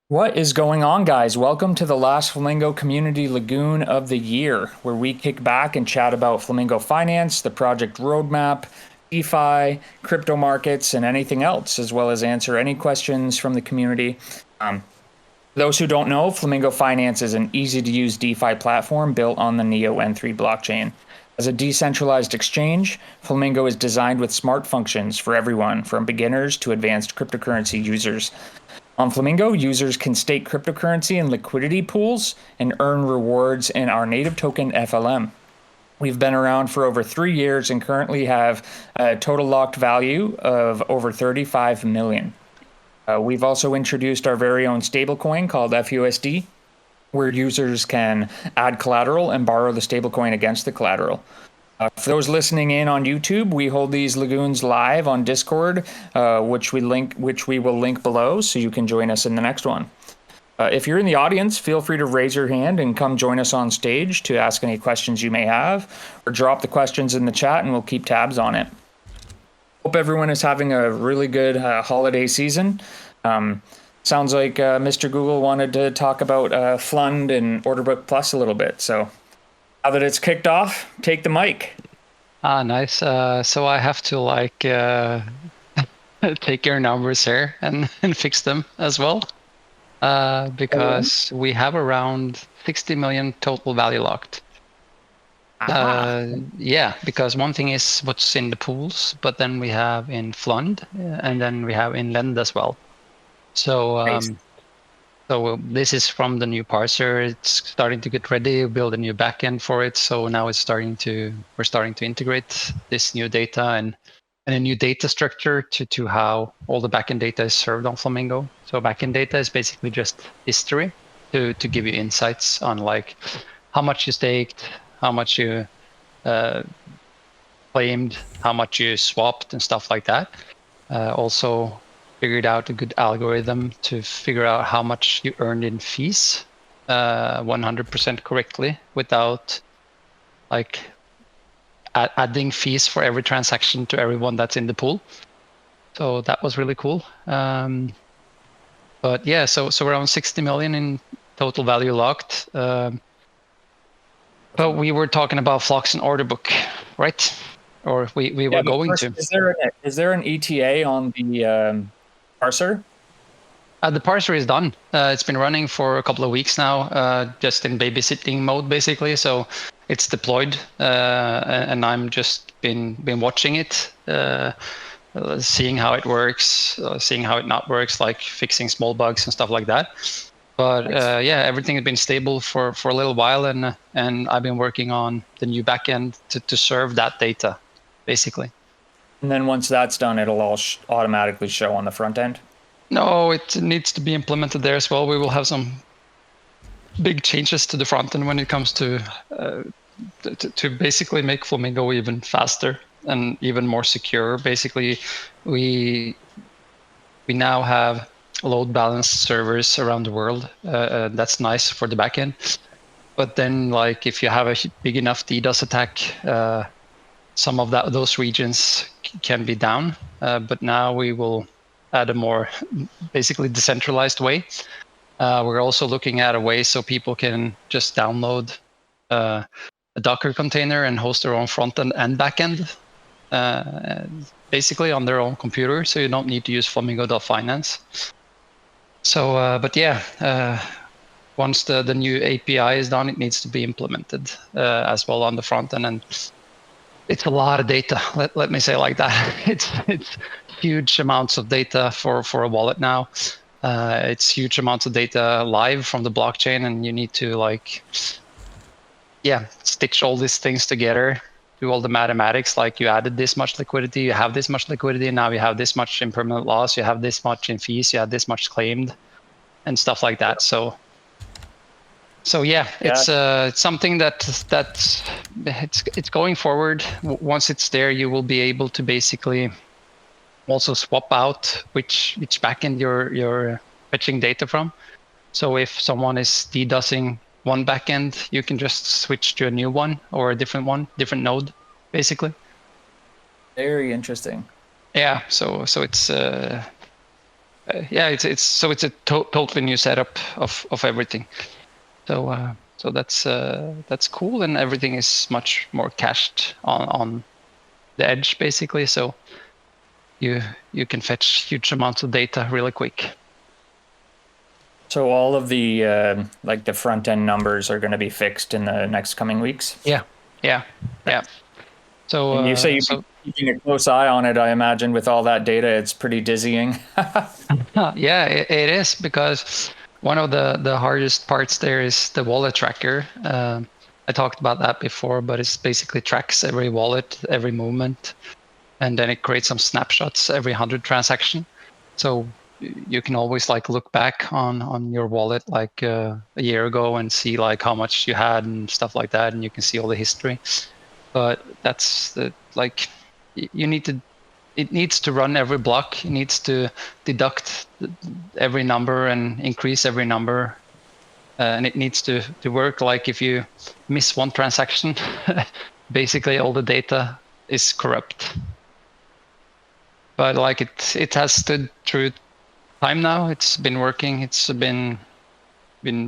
What is going on, guys? Welcome to the last Flamingo Community Lagoon of the year, where we kick back and chat about Flamingo Finance, the project roadmap, DeFi, crypto markets, and anything else, as well as answer any questions from the community. For those who don't know, Flamingo Finance is an easy-to-use DeFi platform built on the Neo N3 blockchain. As a decentralized exchange, Flamingo is designed with smart functions for everyone, from beginners to advanced cryptocurrency users. On Flamingo, users can stake cryptocurrency in liquidity pools and earn rewards in our native token FLM. We've been around for over 3 years and currently have a total locked value of over 35 million. We've also introduced our very own stablecoin called FUSD, where users can add collateral and borrow the stablecoin against the collateral. For those listening in on YouTube, we hold these lagoons live on Discord, which we will link below, so you can join us in the next one. If you're in the audience, feel free to raise your hand and come join us on stage to ask any questions you may have, or drop the questions in the chat and we'll keep tabs on it. Hope everyone is having a really good holiday season. Sounds like Mr. Google wanted to talk about Fund and Order Book Plus a little bit, so now that it's kicked off, take the mic. Nice. So I have to take your numbers here and fix them as well, because we have around 60 million total value locked. Yeah, because one thing is what's in the pools, but then we have in Fund, and then we have in Lend as well. So Nice. so this is from the new parser. It's starting to get ready, build a new backend for it. So now we're starting to integrate this new data and a new data structure to how all the backend data is served on Flamingo. So backend data is basically just history to give you insights on like how much you staked, how much you claimed, how much you swapped, and stuff like that. Also figured out a good algorithm to figure out how much you earned in fees 100% correctly without like adding fees for every transaction to everyone that's in the pool. So that was really cool. But yeah, so around 60 million in total value locked. But we were talking about Flux and Order Book, right? Or we were going to. Is there an ETA on the parser? The parser is done. It's been running for a couple of weeks now, just in babysitting mode, basically. So it's deployed, and I'm just been watching it, seeing how it works, seeing how it not works, like fixing small bugs and stuff like that. But yeah, everything has been stable for a little while, and I've been working on the new backend to serve that data, basically. And then once that's done, it'll all automatically show on the front end? No, it needs to be implemented there as well. We will have some big changes to the front end when it comes to basically make Flamingo even faster and even more secure. Basically, we now have load balanced servers around the world. That's nice for the backend. But then, like, if you have a big enough DDoS attack, some of those regions can be down. But now we will add a more basically decentralized way. We're also looking at a way so people can just download a Docker container and host their own front end and back end, basically on their own computer. So you don't need to use Flamingo.finance. So, but yeah, once the new API is done, it needs to be implemented as well on the front end. And it's a lot of data. Let me say like that. It's huge amounts of data for a wallet now. It's huge amounts of data live from the blockchain, and you need to stitch all these things together, do all the mathematics, like you added this much liquidity, you have this much liquidity, and now you have this much in permanent loss, you have this much in fees, you have this much claimed, and stuff like that. So yeah, it's something that's it's going forward. Once it's there, you will be able to basically also swap out which backend you're fetching data from. So if someone is DDoSing one backend, you can just switch to a new one or a different node, basically. Very interesting. Yeah. So it's yeah, it's a totally new setup of everything. So that's cool, and everything is much more cached on the edge basically. So you can fetch huge amounts of data really quick. So all of the like the front end numbers are going to be fixed in the next coming weeks. Yeah. So And you say you've been keeping a close eye on it. I imagine with all that data, it's pretty dizzying. yeah, it is, because one of the hardest parts there is the wallet tracker. I talked about that before, but it basically tracks every wallet, every movement, and then it creates some snapshots every 100 transaction. So you can always like look back on your wallet like a year ago and see like how much you had and stuff like that, and you can see all the history. But that's like you need to. It needs to run every block. It needs to deduct every number and increase every number, and it needs to work. Like if you miss one transaction, basically all the data is corrupt. But like it has stood through time now. It's been working. It's been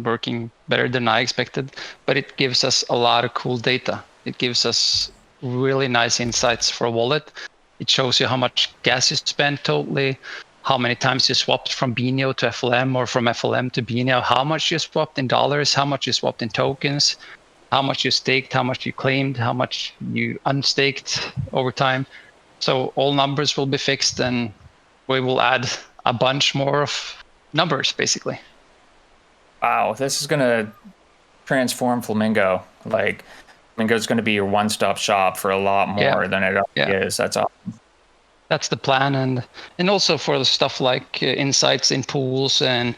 working better than I expected. But it gives us a lot of cool data. It gives us really nice insights for a wallet. It shows you how much gas you spent totally, how many times you swapped from BNO to FLM or from FLM to BNO, how much you swapped in dollars, how much you swapped in tokens, how much you staked, how much you claimed, how much you unstaked over time. So all numbers will be fixed, and we will add a bunch more of numbers, basically. Wow, this is going to transform Flamingo. Like, Flamingo is going to be your one-stop shop for a lot more than it already is. That's awesome. That's the plan, and also for the stuff like insights in pools and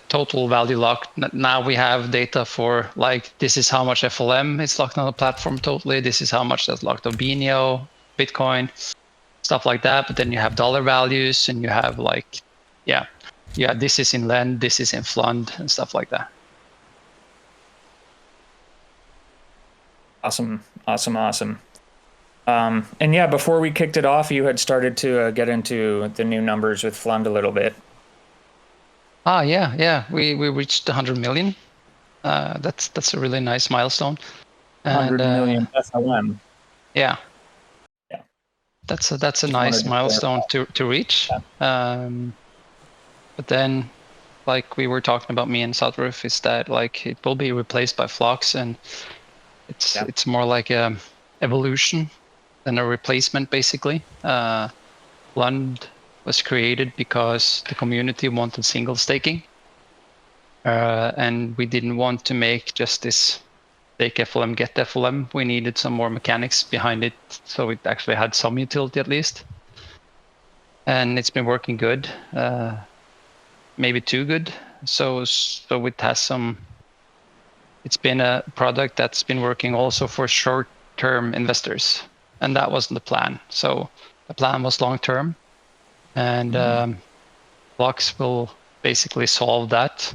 total value lock. Now we have data for like, this is how much FLM is locked on the platform totally. This is how much that's locked on BNO, Bitcoin, stuff like that. But then you have dollar values, and you have like, this is in Lend, this is in Flund, and stuff like that. Awesome. And yeah, before we kicked it off, you had started to get into the new numbers with Flund a little bit. Yeah. We reached 100 million. That's a really nice milestone. 100 million FLM. Yeah. That's a nice milestone to reach. But then, like we were talking about, me and Sadruf, is that like it will be replaced by Flux, and it's more like a evolution than a replacement, basically. Lund was created because the community wanted single staking, and we didn't want to make just this stake FLM, get FLM. We needed some more mechanics behind it, so it actually had some utility at least. And it's been working good, maybe too good. So it has some. It's been a product that's been working also for short-term investors, and that wasn't the plan. So the plan was long-term, and Flux will basically solve that.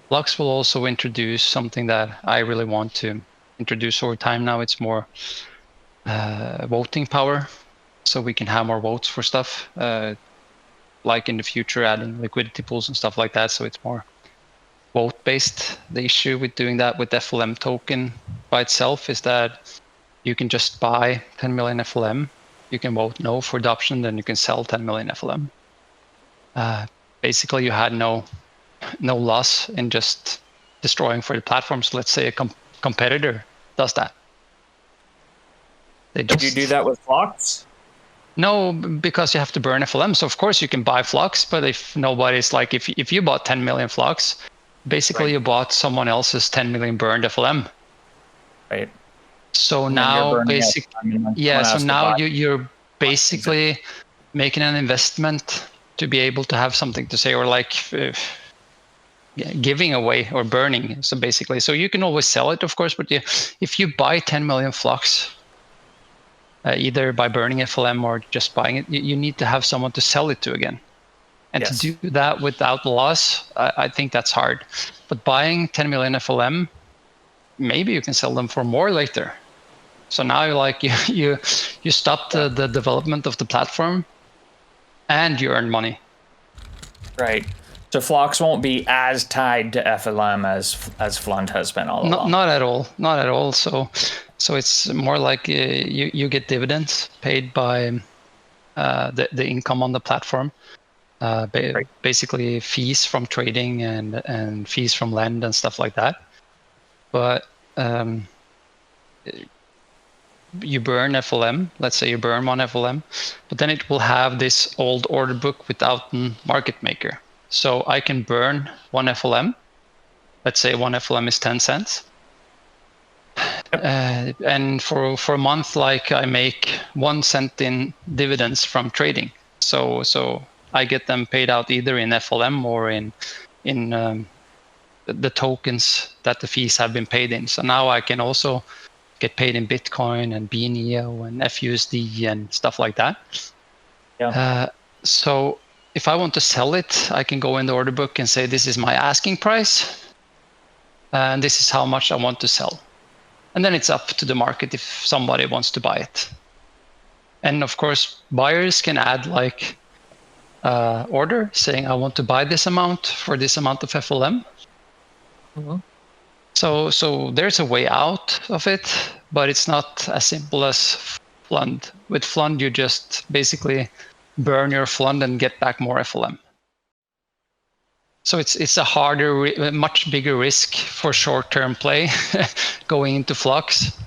Flux will also introduce something that I really want to introduce over time now. It's more voting power, so we can have more votes for stuff, like in the future adding liquidity pools and stuff like that. So it's more vote-based. The issue with doing that with FLM token by itself is that you can just buy 10 million FLM. You can vote no for adoption, then you can sell 10 million FLM. Basically, you had no loss in just destroying for the platform. So let's say a competitor does that. Did you do that with Flux? No, because you have to burn FLM. So of course you can buy Flux, but if nobody's like, if you bought 10 million Flux, basically you bought someone else's 10 million burned FLM. Right. So now you're basically making an investment to be able to have something to say, or like giving away or burning. So basically, so you can always sell it, of course, but if you buy 10 million Flux, either by burning FLM or just buying it, you need to have someone to sell it to again. And to do that without loss, I think that's hard. But buying 10 million FLM, maybe you can sell them for more later. So now you stop the development of the platform, and you earn money. Right. So Flux won't be as tied to FLM as Flund has been all along. Not at all. Not at all. So it's more like you get dividends paid by the income on the platform. Basically fees from trading and fees from lend and stuff like that. But you burn FLM. Let's say you burn one FLM, but then it will have this old order book without a market maker. So I can burn one FLM. Let's say one FLM is 10 cents. And for a month, like I make 1 cent in dividends from trading. So I get them paid out either in FLM or in the tokens that the fees have been paid in. So now I can also get paid in Bitcoin and BNEO and FUSD and stuff like that. Yeah. So if I want to sell it, I can go in the order book and say, this is my asking price. And this is how much I want to sell. And then it's up to the market if somebody wants to buy it. And of course, buyers can add like order saying, I want to buy this amount for this amount of FLM. Mm-hmm. So there's a way out of it, but it's not as simple as Flund. With Flund, you just basically burn your Flund and get back more FLM. So it's a harder, much bigger risk for short-term play going into Flux.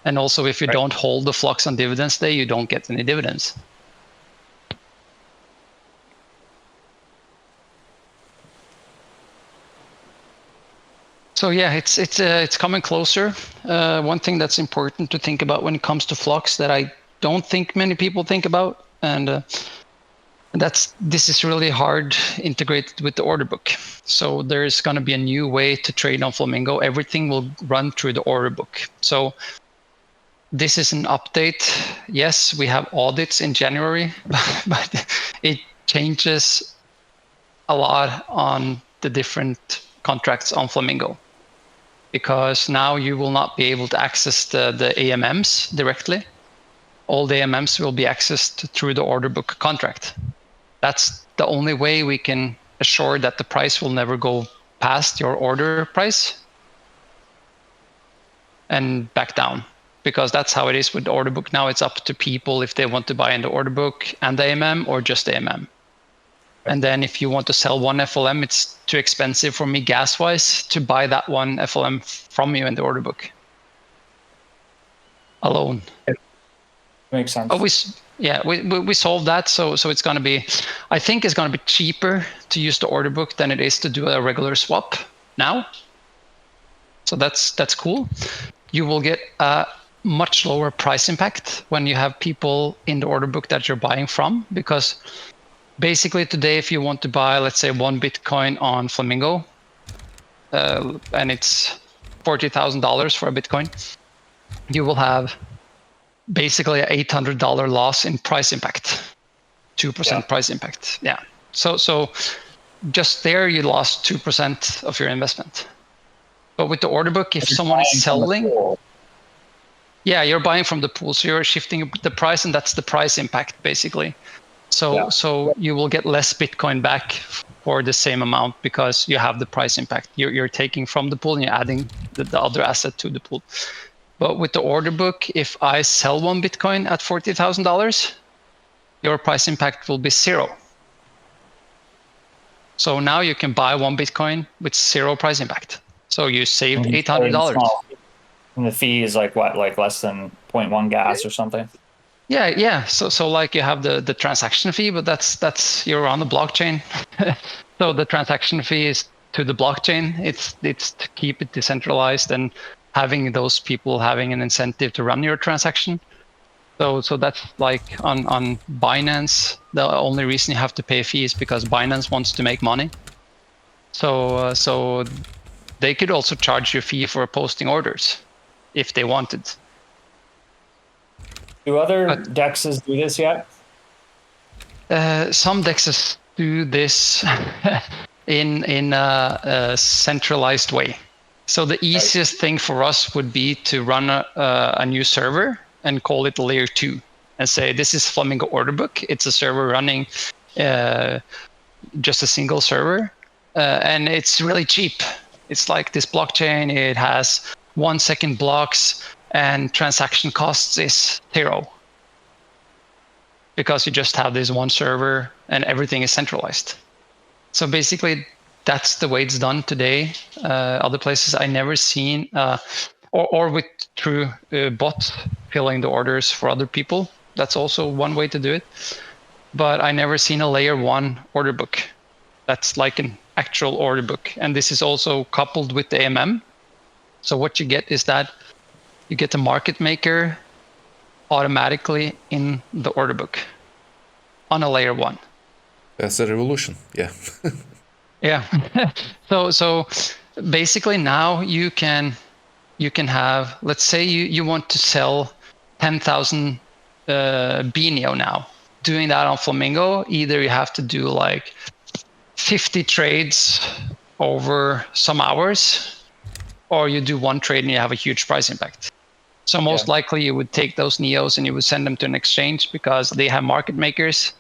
And also, if you don't hold the Flux on dividends day, you don't get any dividends. So yeah, it's coming closer. One thing that's important to think about when it comes to Flux that I don't think many people think about, and this is really hard integrated with the order book. So there's going to be a new way to trade on Flamingo. Everything will run through the order book. So this is an update. Yes, we have audits in January, but it changes a lot on the different contracts on Flamingo, because now you will not be able to access the AMMs directly. All the AMMs will be accessed through the order book contract. That's the only way we can assure that the price will never go past your order price and back down, because that's how it is with the order book. Now it's up to people if they want to buy in the order book and the AMM or just the AMM. And then if you want to sell one FLM, it's too expensive for me gas-wise to buy that one FLM from you in the order book alone. Makes sense. But we solved that, so it's going to be, I think it's going to be cheaper to use the order book than it is to do a regular swap now. So that's cool. You will get a much lower price impact when you have people in the order book that you're buying from, because basically today, if you want to buy, let's say, 1 Bitcoin on Flamingo, and it's $40,000 for a Bitcoin, you will have basically an $800 loss in price impact, 2% price impact. Yeah. So just there, you lost 2% of your investment. But with the order book, if someone is selling, you're buying from the pool, so you're shifting the price, and that's the price impact basically. So you will get less Bitcoin back for the same amount because you have the price impact. You're taking from the pool and you're adding the other asset to the pool. But with the order book, if I sell 1 Bitcoin at $40,000, your price impact will be 0. So now you can buy 1 Bitcoin with 0 price impact. So you saved $800. And the fee is like what, like less than 0.1 gas or something? Yeah. So like you have the transaction fee, but that's you're on the blockchain. So the transaction fee is to the blockchain. It's to keep it decentralized and having those people having an incentive to run your transaction. So that's like on Binance, the only reason you have to pay a fee is because Binance wants to make money. So they could also charge you a fee for posting orders if they wanted. Do other DEXs do this yet? Some DEXs do this in a centralized way. So the easiest thing for us would be to run a new server and call it layer 2 and say, this is Flamingo order book. It's a server running just a single server, and it's really cheap. It's like this blockchain. It has 1 second blocks, and transaction costs is 0 because you just have this one server and everything is centralized. So basically, that's the way it's done today. Other places I never seen, or with through bots filling the orders for other people. That's also one way to do it. But I never seen a layer 1 order book. That's like an actual order book. And this is also coupled with the AMM. So what you get is that you get the market maker automatically in the order book on a layer 1. That's a revolution. Yeah. Yeah. So basically now you can have, let's say you want to sell 10,000 BNEO now. Doing that on Flamingo, either you have to do like 50 trades over some hours, or you do one trade and you have a huge price impact. So most likely you would take those NEOs and you would send them to an exchange because they have market makers.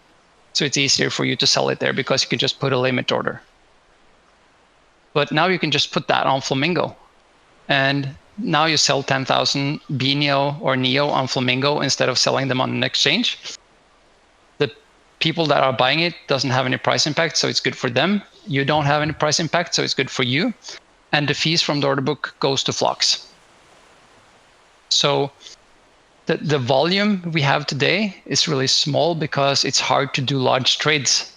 So it's easier for you to sell it there because you can just put a limit order. But now you can just put that on Flamingo. And now you sell 10,000 BNEO or NEO on Flamingo instead of selling them on an exchange. The people that are buying it doesn't have any price impact, so it's good for them. You don't have any price impact, so it's good for you. And the fees from the order book goes to Flux. So the volume we have today is really small because it's hard to do large trades.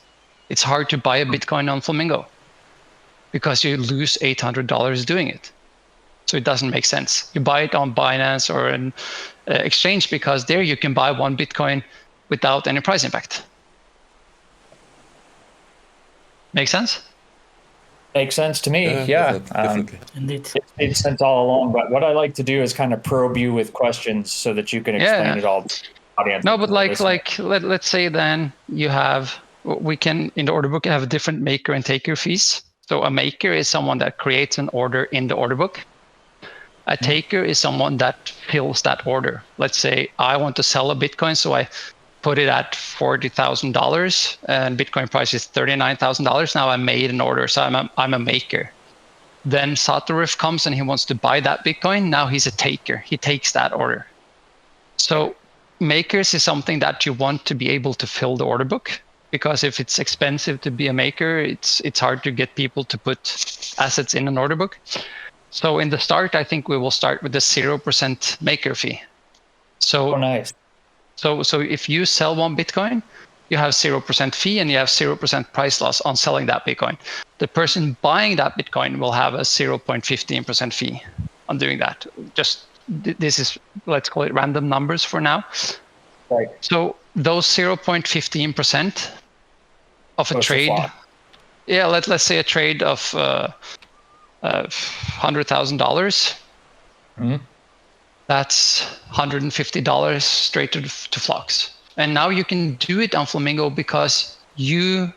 It's hard to buy a Bitcoin on Flamingo because you lose $800 doing it. So it doesn't make sense. You buy it on Binance or an exchange because there you can buy 1 Bitcoin without any price impact. Make sense? Makes sense to me. Yeah. Definitely. Indeed. It made sense all along. But what I like to do is kind of probe you with questions so that you can explain it all to the audience. No, but let's say then you have, we can in the order book have different maker and taker fees. So a maker is someone that creates an order in the order book. A taker is someone that fills that order. Let's say I want to sell a Bitcoin, so I put it at $40,000 and Bitcoin price is $39,000. Now I made an order, so I'm a maker. Then Satorif comes and he wants to buy that Bitcoin. Now he's a taker. He takes that order. So makers is something that you want to be able to fill the order book, because if it's expensive to be a maker, it's hard to get people to put assets in an order book. So in the start, I think we will start with the 0% maker fee. So nice. So if you sell 1 Bitcoin, you have 0% fee and you have 0% price loss on selling that Bitcoin. The person buying that Bitcoin will have a 0.15% fee on doing that. Just this is, let's call it random numbers for now. Right. So those 0.15% of a trade, yeah, let's say a trade of $100,000. That's $150 straight to Flux. And now you can do it on Flamingo because the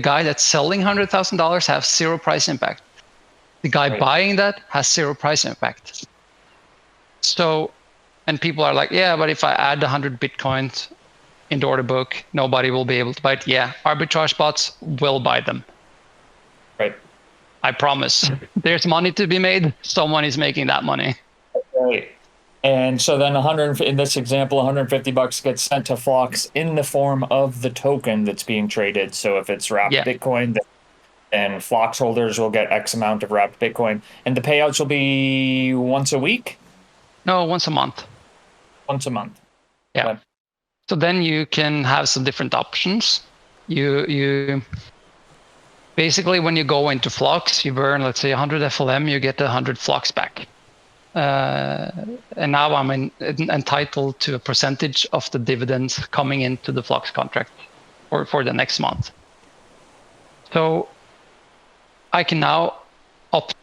guy that's selling $100,000 has 0 price impact. The guy buying that has 0 price impact. So, and people are like, yeah, but if I add 100 Bitcoins in the order book, nobody will be able to buy it. Yeah, arbitrage bots will buy them. Right. I promise. There's money to be made. Someone is making that money. Right. And so then in this example, $150 gets sent to Flux in the form of the token that's being traded. So if it's wrapped Bitcoin, then Flux holders will get X amount of wrapped Bitcoin. And the payouts will be once a week? No, once a month. Once a month. Yeah. Okay. So then you can have some different options. You basically, when you go into Flux, you burn, let's say 100 FLM, you get 100 Flux back. And now I'm entitled to a percentage of the dividends coming into the Flux contract for the next month. So I can now opt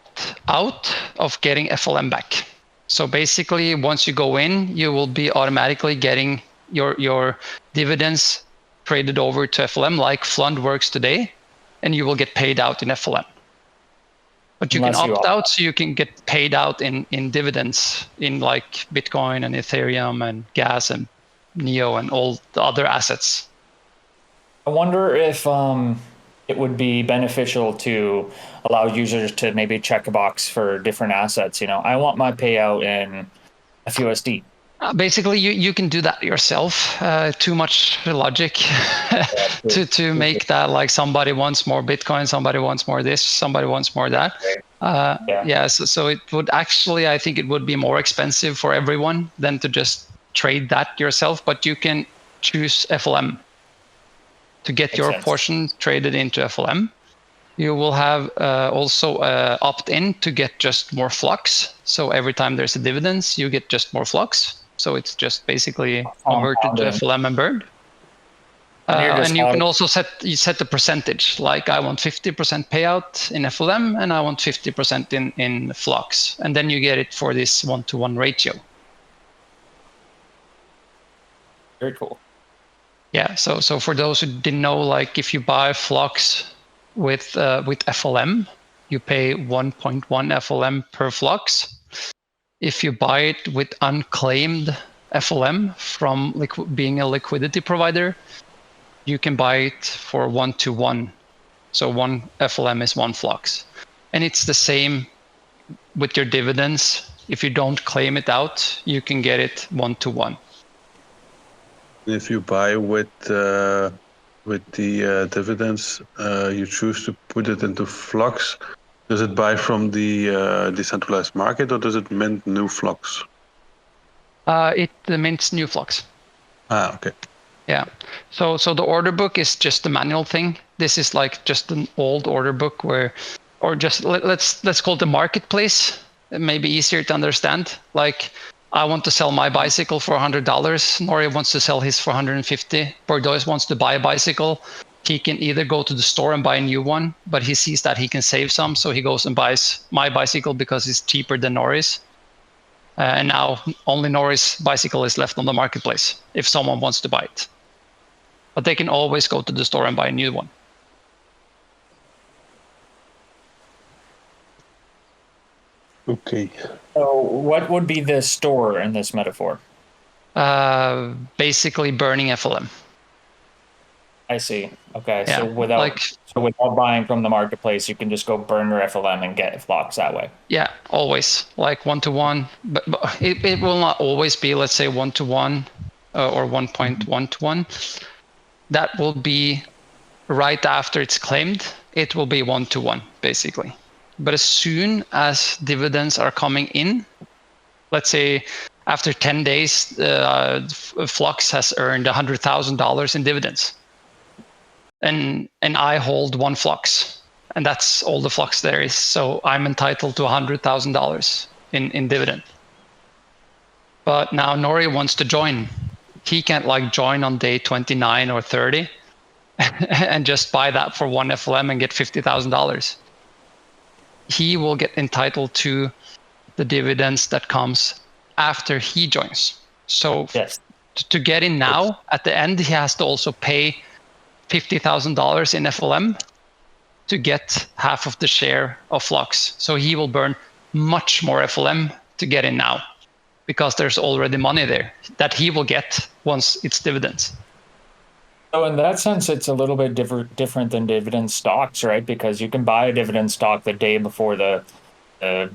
out of getting FLM back. So basically, once you go in, you will be automatically getting your dividends traded over to FLM like Flund works today, and you will get paid out in FLM. But you can opt out, so you can get paid out in dividends in like Bitcoin and Ethereum and gas and NEO and all the other assets. I wonder if it would be beneficial to allow users to maybe check a box for different assets. You know, I want my payout in FUSD. Basically, you can do that yourself. Too much logic to make that like somebody wants more Bitcoin, somebody wants more this, somebody wants more that. Yeah. So it would actually, I think it would be more expensive for everyone than to just trade that yourself. But you can choose FLM to get Makes your sense. portion traded into FLM. You will have also opt-in to get just more flux. So every time there's a dividends, you get just more flux. So it's just basically converted to Compounding. FLM and bird. And you can also set the percentage. Like I want 50% payout in FLM, and I want 50% in flux, and then you get it for this 1-to-1 ratio. Very cool. Yeah. So for those who didn't know, like if you buy flux with FLM, you pay 1.1 FLM per flux. If you buy it with unclaimed FLM from being a liquidity provider, you can buy it for 1-to-1. So one FLM is one flux. And it's the same with your dividends. If you don't claim it out, you can get it 1-to-1. If you buy with the dividends, you choose to put it into flux. Does it buy from the decentralized market, or does it mint new flux? It mints new flux. Okay. Yeah. So the order book is just a manual thing. This is like just an old order book or just let's call it the marketplace. It may be easier to understand. Like I want to sell my bicycle for $100. Nori wants to sell his for 150. Bordeaux wants to buy a bicycle. He can either go to the store and buy a new one, but he sees that he can save some, so he goes and buys my bicycle because it's cheaper than Nori's. And now only Nori's bicycle is left on the marketplace if someone wants to buy it. But they can always go to the store and buy a new one. Okay. So what would be the store in this metaphor? Basically burning FLM. I see. Okay. Yeah, So without buying from the marketplace, you can just go burn your FLM and get flux that way. Yeah, always like 1-to-1, but it will not always be, let's say 1-to-1 or 1.1-to-1. That will be right after it's claimed. It will be 1-to-1 basically. But as soon as dividends are coming in, let's say after 10 days, Flux has earned $100,000 in dividends. And I hold one flux, and that's all the flux there is. So I'm entitled to $100,000 in dividend. But now Nori wants to join. He can't like join on day 29 or 30 and just buy that for one FLM and get $50,000. He will get entitled to the dividends that comes after he joins. So Yes. to get in now, at the end, he has to also pay $50,000 in FLM to get half of the share of Flux. So he will burn much more FLM to get in now because there's already money there that he will get once it's dividends. So in that sense, it's a little bit different than dividend stocks, right? Because you can buy a dividend stock the day before not the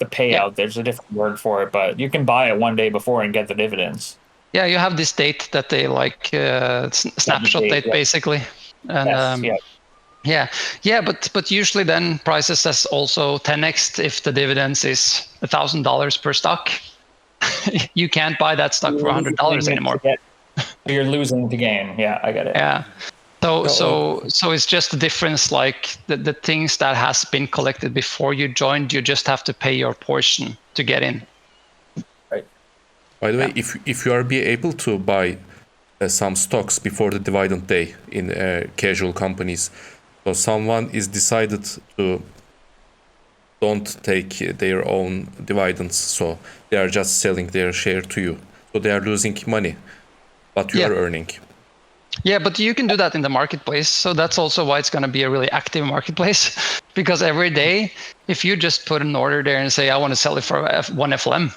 payout. Yeah. There's a different word for it, but you can buy it one day before and get the dividends. Yeah, you have this date that they like snapshot date yeah. basically, and Yes, yeah, but usually then prices has also 10x if the dividends is $1,000 per stock. You can't buy that stock for $100 anymore. You're losing to gain. Yeah, I get it. Yeah. So it's just the difference, like the things that has been collected before you joined, you just have to pay your portion to get in. Right. By the way, if you are be able to buy some stocks before the dividend day in casual companies, so someone is decided to don't take their own dividends, so they are just selling their share to you, so they are losing money, but you are earning. Yeah, but you can do that in the marketplace. So that's also why it's going to be a really active marketplace, because every day, if you just put an order there and say, I want to sell it for one FLM,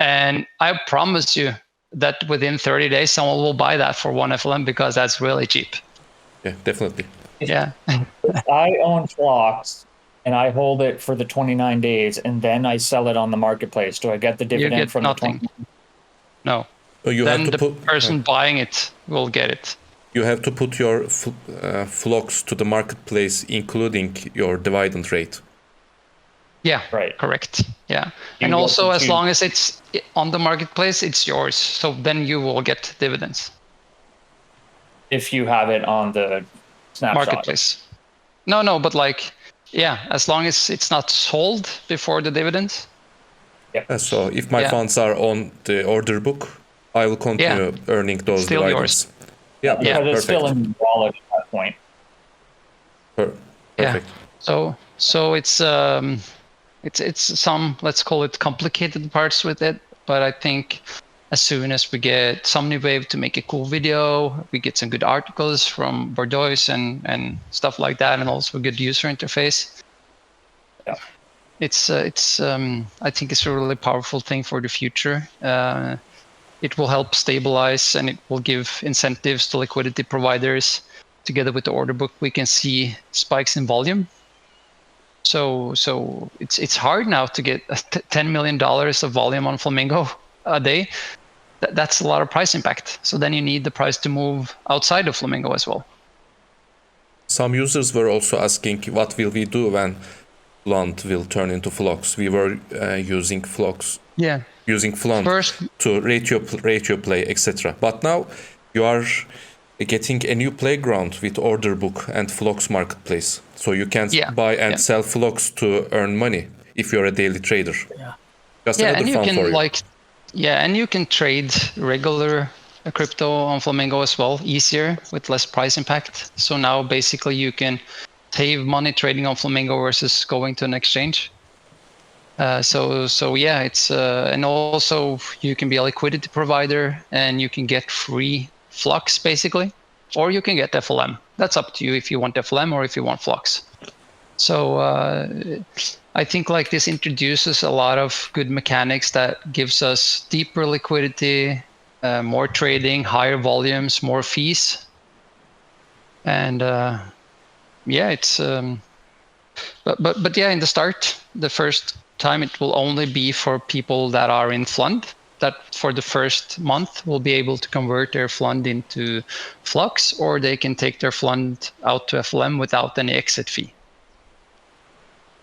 and I promise you, that within 30 days someone will buy that for 1 FLM because that's really cheap. Yeah, definitely. Yeah. If I own Flocks and I hold it for the 29 days and then I sell it on the marketplace, do I get the You dividend get from nothing. the 20? No. You Then have to the person buying it will get it. you have to put your flocks to the marketplace, including your dividend rate. Yeah, Right. correct. Yeah. You And get also, to as choose. long as it's on the marketplace, it's yours. So then you will get dividends. If you have it on the snapshot. Marketplace. No, but like, yeah, as long as it's not sold before the dividends. So if my funds are on the order book, I will continue earning those Still dividends. yours. Yeah, because it's still perfect. in the wallet at that point. Perfect. Yeah. So it's some, let's call it, complicated parts with it, but I think as soon as we get Somniwave to make a cool video, we get some good articles from Bordeaux and stuff like that, and also a good user interface. Yeah. It's I think it's a really powerful thing for the future. It will help stabilize and it will give incentives to liquidity providers. Together with the order book, we can see spikes in volume. So it's hard now to get $10 million of volume on Flamingo a day. That's a lot of price impact. So then you need the price to move outside of Flamingo as well. Some users were also asking, what will we do when Flunt will turn into Flocks? We were using Flocks. Yeah. Using Flunt to ratio play, etc. But now you are getting a new playground with order book and Flocks marketplace. So you can buy and sell Flocks to earn money if you're a daily trader. Yeah. Just another fun for you. And you can trade regular crypto on Flamingo as well, easier with less price impact. So now basically you can save money trading on Flamingo versus going to an exchange. So yeah, it's and also you can be a liquidity provider and you can get free Flux basically, or you can get FLM. That's up to you if you want FLM or if you want Flux. So I think like this introduces a lot of good mechanics that gives us deeper liquidity, more trading, higher volumes, more fees, and yeah, it's but yeah, in the start, the first time it will only be for people that are in Flund, that for the first month will be able to convert their Flund into Flux, or they can take their Flund out to FLM without any exit fee.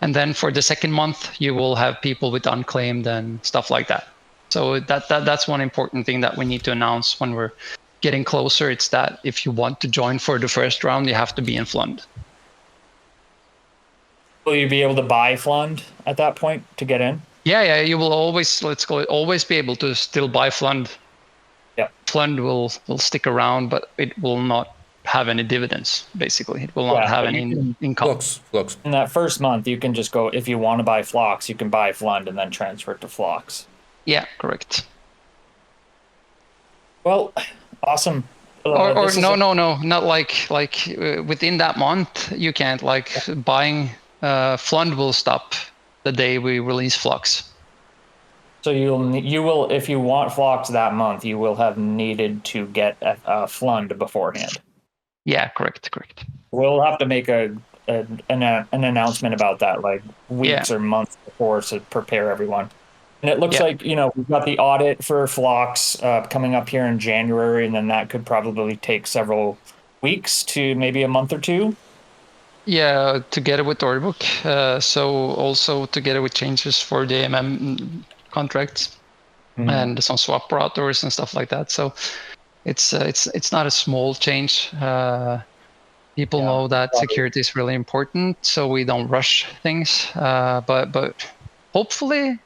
And then for the second month, you will have people with unclaimed and stuff like that. So that's one important thing that we need to announce when we're getting closer. It's that if you want to join for the first round, you have to be in Flund. Will you be able to buy Flund at that point to get in? Yeah, you will always, always be able to still buy Flund. Yeah. Flund will stick around, but it will not have any dividends, basically. It will not have any income. Flux. In that first month, you can just go, if you want to buy Flocks, you can buy Flund and then transfer it to Flocks. Yeah, correct. Well, awesome. Or no, not like within that month, you can't, buying Flund will stop the day we release Flux. So you will, if you want Flocks that month, you will have needed to get Flund beforehand. Yeah, correct. We'll have to make an announcement about that, like weeks or months before, to prepare everyone. And it looks like, we've got the audit for Flocks coming up here in January, and then that could probably take several weeks to maybe a month or two. Yeah, together with order book. So also together with changes for the AMM contracts and some swap routers and stuff like that. So it's not a small change. People know that security is really important, so we don't rush things. But hopefully,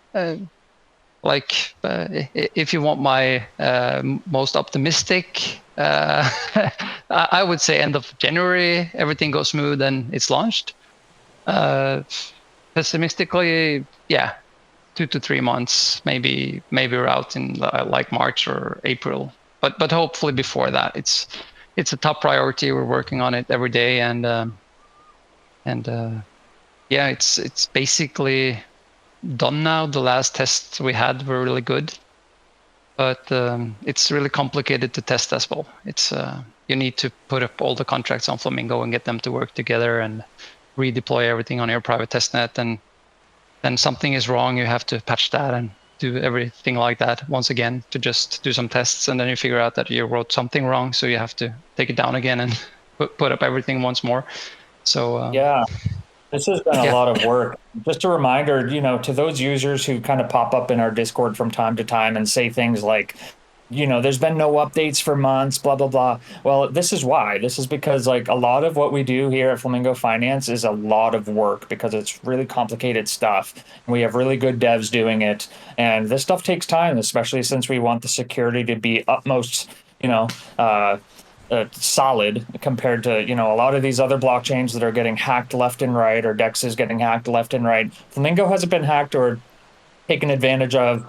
if you want my most optimistic, I would say end of January, everything goes smooth and it's launched. Pessimistically, 2 to 3 months, maybe we're out in March or April. But hopefully before that, it's a top priority. We're working on it every day, and it's basically done now. The last tests we had were really good. but it's really complicated to test as well. It's you need to put up all the contracts on Flamingo and get them to work together and redeploy everything on your private testnet, and then something is wrong, you have to patch that and do everything like that once again to just do some tests, and then you figure out that you wrote something wrong, so you have to take it down again and put up everything once more. So Yeah, this has been a Yeah. lot of work. Just a reminder, to those users who kind of pop up in our Discord from time to time and say things like, there's been no updates for months, blah, blah, blah. Well, this is why. This is because like a lot of what we do here at Flamingo Finance is a lot of work because it's really complicated stuff. We have really good devs doing it. And this stuff takes time, especially since we want the security to be utmost, solid compared to a lot of these other blockchains that are getting hacked left and right, or Dex is getting hacked left and right. Flamingo hasn't been hacked or taken advantage of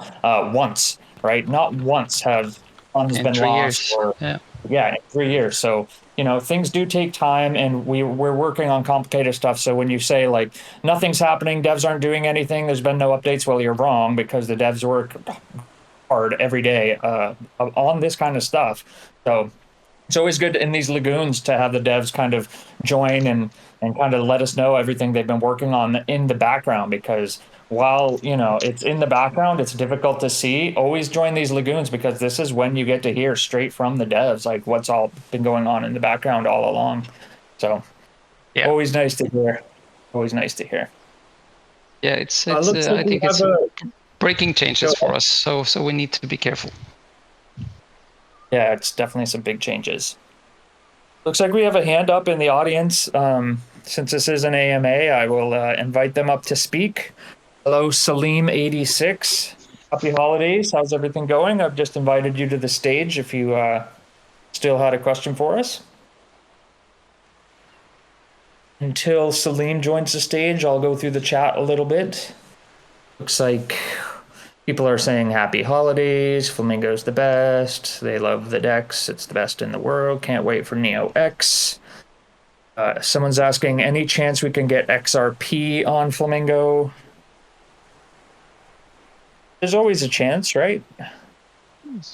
once, right? Not once have funds in been 3 lost. years. Or yeah, in 3 years. So things do take time, and we're working on complicated stuff. So when you say like nothing's happening, devs aren't doing anything, there's been no updates, well, you're wrong, because the devs work hard every day on this kind of stuff. So it's always good in these lagoons to have the devs kind of join and kind of let us know everything they've been working on in the background, because while it's in the background, it's difficult to see. Always join these lagoons, because this is when you get to hear straight from the devs like what's all been going on in the background all along. So Yeah. always nice to hear. Always nice to hear. Yeah, it's looks like I we think it's have breaking changes Go for us, so we need to be careful. Yeah, it's definitely some big changes. Looks like we have a hand up in the audience. Since this is an AMA, I will invite them up to speak. Hello, Salim86. Happy holidays. How's everything going? I've just invited you to the stage if you still had a question for us. Until Salim joins the stage, I'll go through the chat a little bit. Looks like people are saying happy holidays. Flamingo's the best. They love the DEX. It's the best in the world. Can't wait for Neo X. Someone's asking, any chance we can get XRP on Flamingo? There's always a chance, right?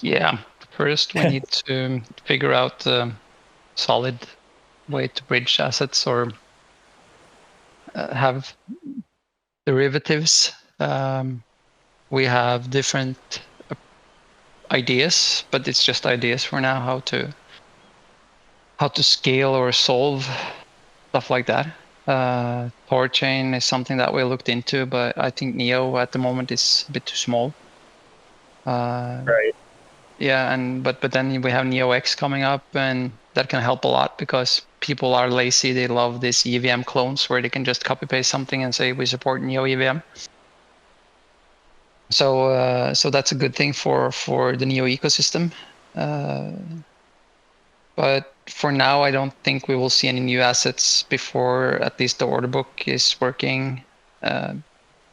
Yeah, first we need to figure out a solid way to bridge assets or have derivatives. We have different ideas, but it's just ideas for now, how to scale or solve stuff like that. Torchain is something that we looked into, but I think Neo at the moment is a bit too small. Right. Yeah, but then we have Neo X coming up, and that can help a lot because people are lazy. They love these EVM clones where they can just copy paste something and say we support Neo EVM. So that's a good thing for the Neo ecosystem. But for now, I don't think we will see any new assets before at least the order book is working,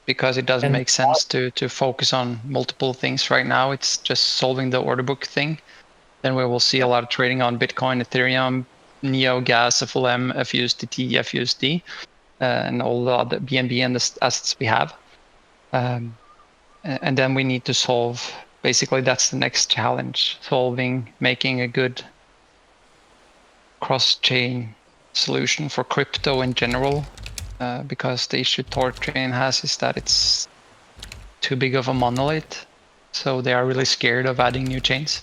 because it doesn't make sense to focus on multiple things right now. It's just solving the order book thing. Then we will see a lot of trading on Bitcoin, Ethereum, Neo, Gas, FLM, FUSDT, FUSD, and all the other BNB and the assets we have. And then we need to solve, basically that's the next challenge, making a good cross-chain solution for crypto in general, because the issue Torchain has is that it's too big of a monolith, so they are really scared of adding new chains,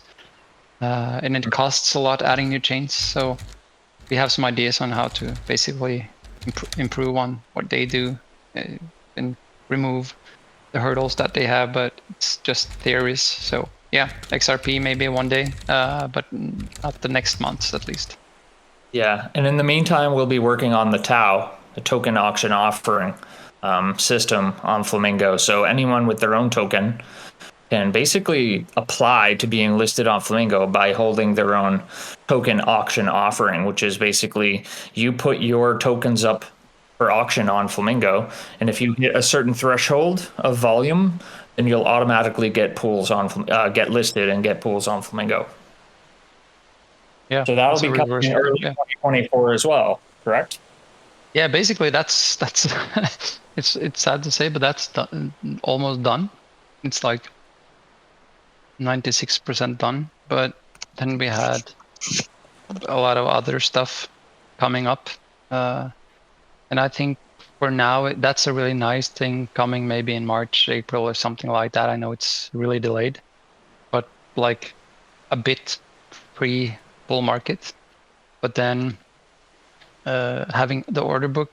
and it costs a lot adding new chains. So we have some ideas on how to basically improve on what they do and remove the hurdles that they have, but it's just theories. So yeah, XRP maybe one day, but not the next months at least. Yeah, and in the meantime, we'll be working on the TAO, the token auction offering system on Flamingo. So anyone with their own token can basically apply to being listed on Flamingo by holding their own token auction offering, which is basically you put your tokens up for auction on Flamingo, and if you hit a certain threshold of volume, then you'll automatically get pools on get listed and get pools on Flamingo. Yeah. So that'll be coming in early 2024 as well, correct? Yeah, basically that's it's sad to say, but that's almost done. It's like 96% done, but then we had a lot of other stuff coming up. And I think for now, that's a really nice thing coming maybe in March, April, or something like that. I know it's really delayed, but like a bit pre-bull market. But then having the order book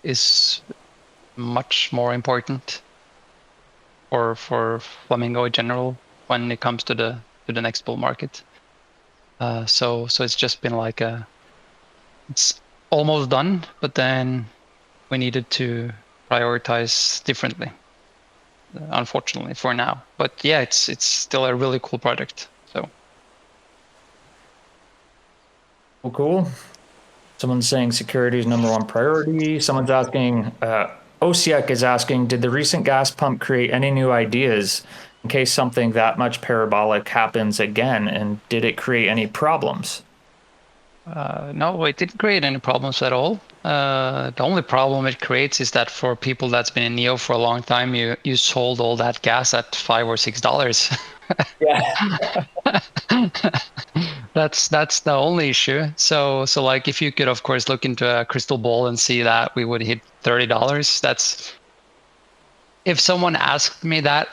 is much more important for Flamingo in general when it comes to the next bull market. So it's just been like it's almost done, but then we needed to prioritize differently, unfortunately for now. But yeah, it's still a really cool project. So Cool. Someone's saying security is number one priority. Someone's asking, Osiek is asking, did the recent gas pump create any new ideas in case something that much parabolic happens again? And did it create any problems? no, it didn't create any problems at all. The only problem it creates is that for people that's been in Neo for a long time, you sold all that gas at $5 or $6. Yeah. That's the only issue. So like if you could of course look into a crystal ball and see that we would hit $30, that's, if someone asked me that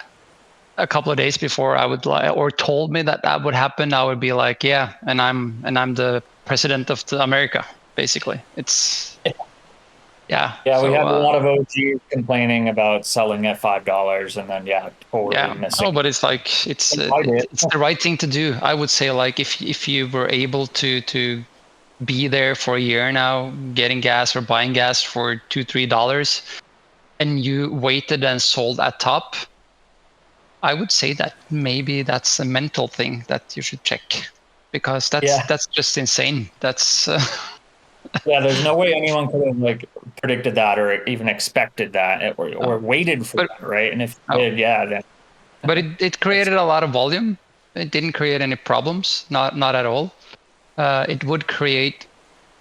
a couple of days before, I would like, or told me that that would happen, I would be like, yeah, and I'm the president of America, basically. It's yeah. Yeah, so, we have a lot of OGs complaining about selling at $5 and then totally missing. Oh, but it's like it's the right thing to do. I would say like if you were able to be there for a year now, getting gas or buying gas for $2-3, and you waited and sold at top, I would say that maybe that's a mental thing that you should check, because that's just insane. That's yeah, there's no way anyone could have like predicted that or even expected that or waited for that, right? And if it did, then. But it created a lot of volume. It didn't create any problems, not at all. It would create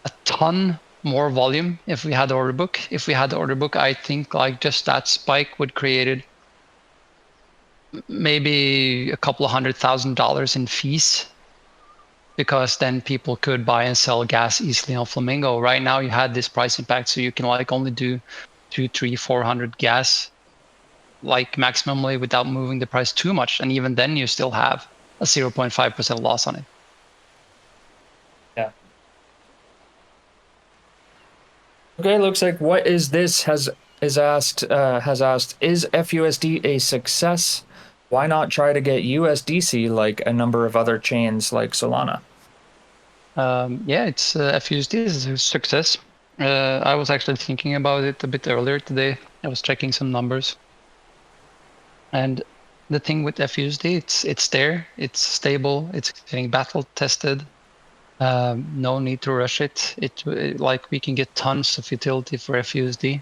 a ton more volume if we had the order book. If we had the order book, I think like just that spike would created maybe a couple of $100,000 in fees, because then people could buy and sell gas easily on Flamingo. Right now you had this price impact, so you can like only do 200, 300, 400 gas like maximally without moving the price too much, and even then you still have a 0.5% loss on it. Yeah. Okay, looks like what is this has asked, is FUSD a success? Why not try to get USDC like a number of other chains like Solana? Yeah, it's FUSD is a success. I was actually thinking about it a bit earlier today. I was checking some numbers. And the thing with FUSD, it's there, it's stable, it's getting battle tested. No need to rush it. Like we can get tons of utility for FUSD.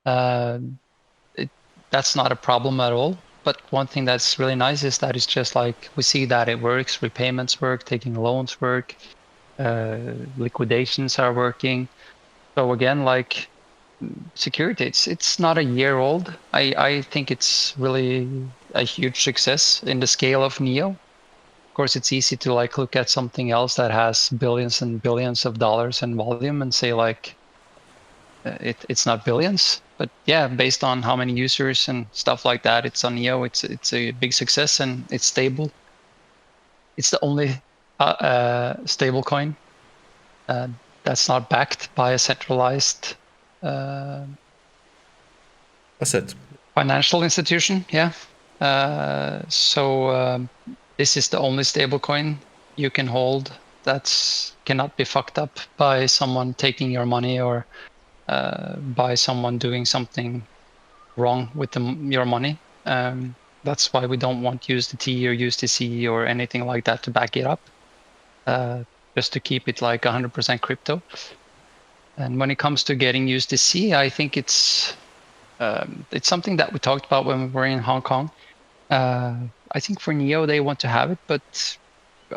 That's not a problem at all. But one thing that's really nice is that it's just like we see that it works, repayments work, taking loans work, liquidations are working. So again, like security, it's not a year old. I think it's really a huge success in the scale of Neo. Of course, it's easy to like look at something else that has billions and billions of dollars in volume and say like it's not billions. But yeah, based on how many users and stuff like that, it's on Neo. It's a big success and it's stable. It's the only stable coin that's not backed by a centralized asset financial institution. Yeah. So this is the only stable coin you can hold that cannot be fucked up by someone taking your money or by someone doing something wrong with your money. That's why we don't want USDT or USDC or anything like that to back it up, just to keep it like 100% crypto. And when it comes to getting USDC, I think it's something that we talked about when we were in Hong Kong. I think for Neo, they want to have it, but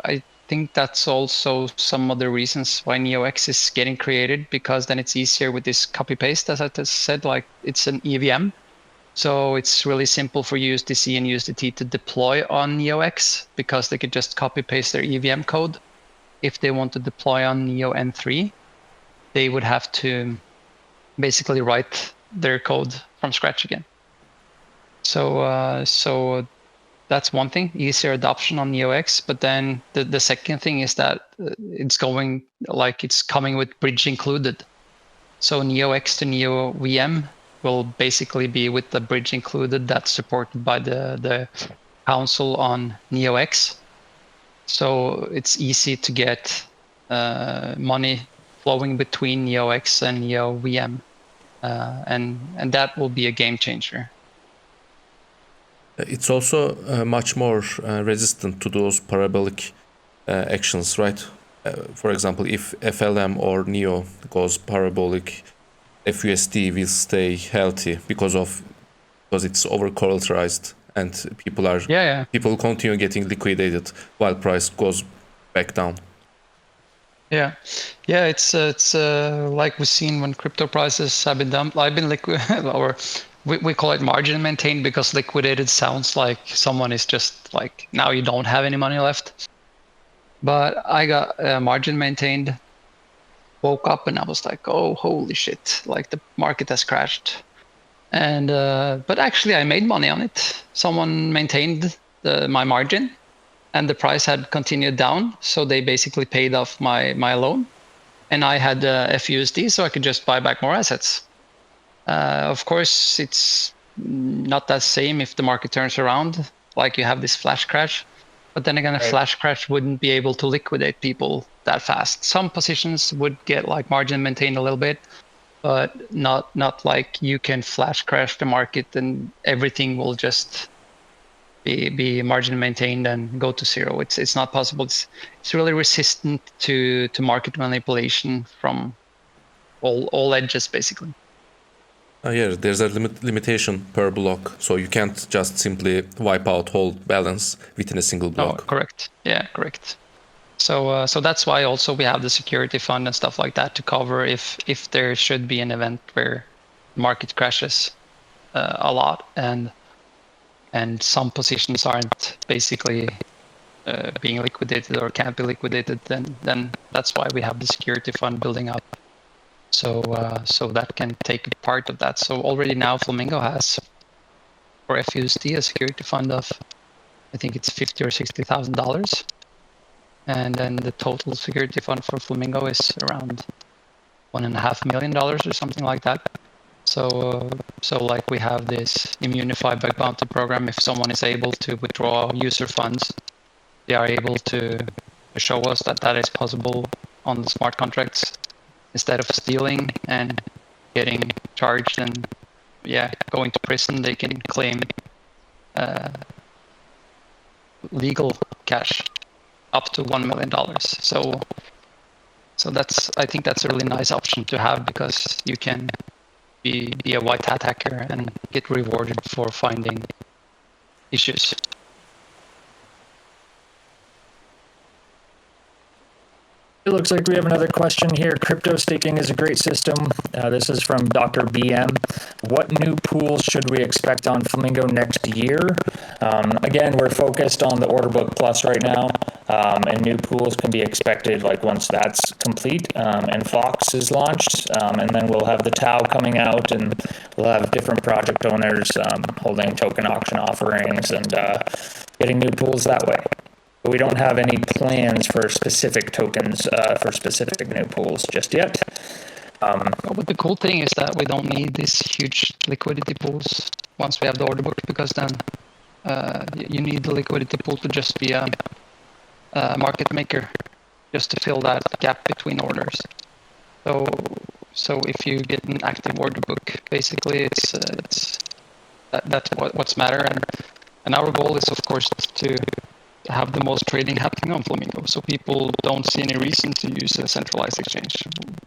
I think that's also some of the reasons why NeoX is getting created, because then it's easier with this copy paste, as I just said, like it's an EVM. So it's really simple for USDC and USDT to deploy on NeoX because they could just copy paste their EVM code. If they want to deploy on Neo N3, they would have to basically write their code from scratch again. So that's one thing, easier adoption on NeoX. But then the second thing is that it's coming with bridge included. So NeoX to Neo VM will basically be with the bridge included that's supported by the council on NeoX. So it's easy to get money flowing between NeoX and Neo VM, and that will be a game changer. It's also much more resistant to those parabolic actions, right? For example, if FLM or Neo goes parabolic, FUSD will stay healthy because it's over collateralized and people continue getting liquidated while price goes back down. Yeah, it's like we've seen when crypto prices have been dumped. I've been liquid, or we call it margin maintained because liquidated sounds like someone is just like, now you don't have any money left. But I got margin maintained, woke up and I was like, oh, holy shit, like the market has crashed. And but actually I made money on it. Someone maintained my margin and the price had continued down. So they basically paid off my loan. And I had FUSD, so I could just buy back more assets. Of course, it's not that same if the market turns around, like you have this flash crash. But then again, a flash crash wouldn't be able to liquidate people that fast. Some positions would get like margin maintained a little bit, but not like you can flash crash the market and everything will just be margin maintained and go to zero. It's not possible. It's really resistant to market manipulation from all edges, basically. Yeah, there's a limitation per block, so you can't just simply wipe out whole balance within a single block. No, correct. Yeah, correct. So that's why also we have the security fund and stuff like that to cover if there should be an event where the market crashes a lot and some positions aren't basically being liquidated or can't be liquidated, then that's why we have the security fund building up. So that can take a part of that. So already now Flamingo has for FUSD a security fund of, I think it's $50,000 or $60,000, and then the total security fund for Flamingo is around $1.5 million or something like that. So like we have this Immunify Bug Bounty program. If someone is able to withdraw user funds, they are able to show us that is possible on the smart contracts. Instead of stealing and getting charged and going to prison, they can claim legal cash up to $1 million. So I think that's a really nice option to have because you can be a white hat hacker and get rewarded for finding issues. It looks like we have another question here. Crypto staking is a great system. This is from Dr. BM. What new pools should we expect on Flamingo next year? Again, we're focused on the Order Book Plus right now, and new pools can be expected like once that's complete and Fox is launched, and then we'll have the Tau coming out, and we'll have different project owners holding token auction offerings and getting new pools that way. But we don't have any plans for specific tokens for specific new pools just yet. But the cool thing is that we don't need these huge liquidity pools once we have the order book, because then you need the liquidity pool to just be a market maker, just to fill that gap between orders. So if you get an active order book, basically that's what's matter. And our goal is, of course, to have the most trading happening on Flamingo, so people don't see any reason to use a centralized exchange.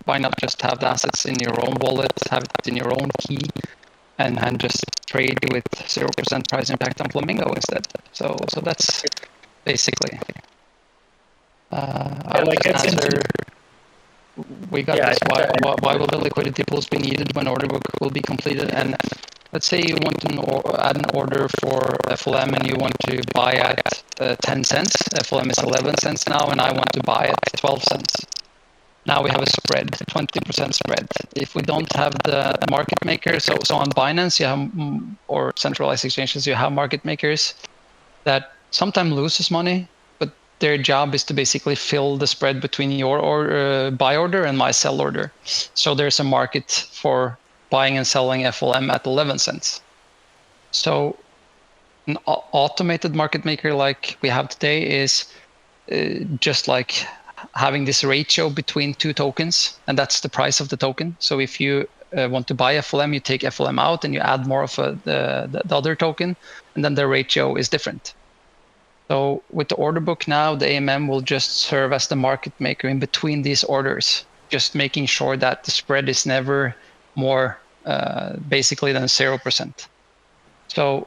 Why not just have the assets in your own wallet, have it in your own key, and just trade with 0% price impact on Flamingo instead? So that's basically we got this. Why will the liquidity pools be needed when order book will be completed? And let's say you want to add an order for FLM and you want to buy at 10 cents. FLM is 11 cents now, and I want to buy at 12 cents. Now we have a spread, 20% spread. If we don't have the market maker, so on Binance, you have, or centralized exchanges, you have market makers that sometimes loses money, but their job is to basically fill the spread between your buy order and my sell order. So there's a market for buying and selling FLM at 11 cents. So an automated market maker like we have today is just like having this ratio between two tokens, and that's the price of the token. So if you want to buy FLM, you take FLM out and you add more of the other token, and then the ratio is different. So with the order book now, the AMM will just serve as the market maker in between these orders, just making sure that the spread is never more basically than 0%. So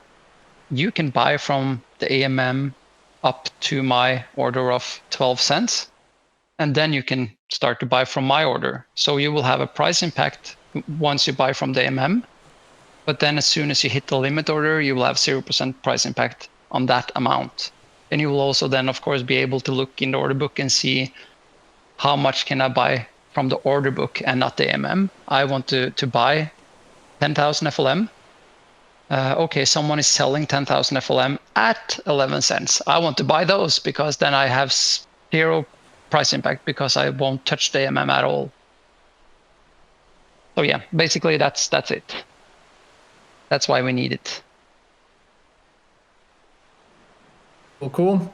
you can buy from the AMM up to my order of 12 cents. And then you can start to buy from my order. So you will have a price impact once you buy from the AMM. But then as soon as you hit the limit order, you will have 0% price impact on that amount. And you will also then, of course, be able to look in the order book and see how much can I buy from the order book and not the AMM. I want to buy 10,000 FLM. Okay, someone is selling 10,000 FLM at 11 cents. I want to buy those because then I have 0 price impact because I won't touch the AMM at all. So yeah, basically that's it. That's why we need it. Cool.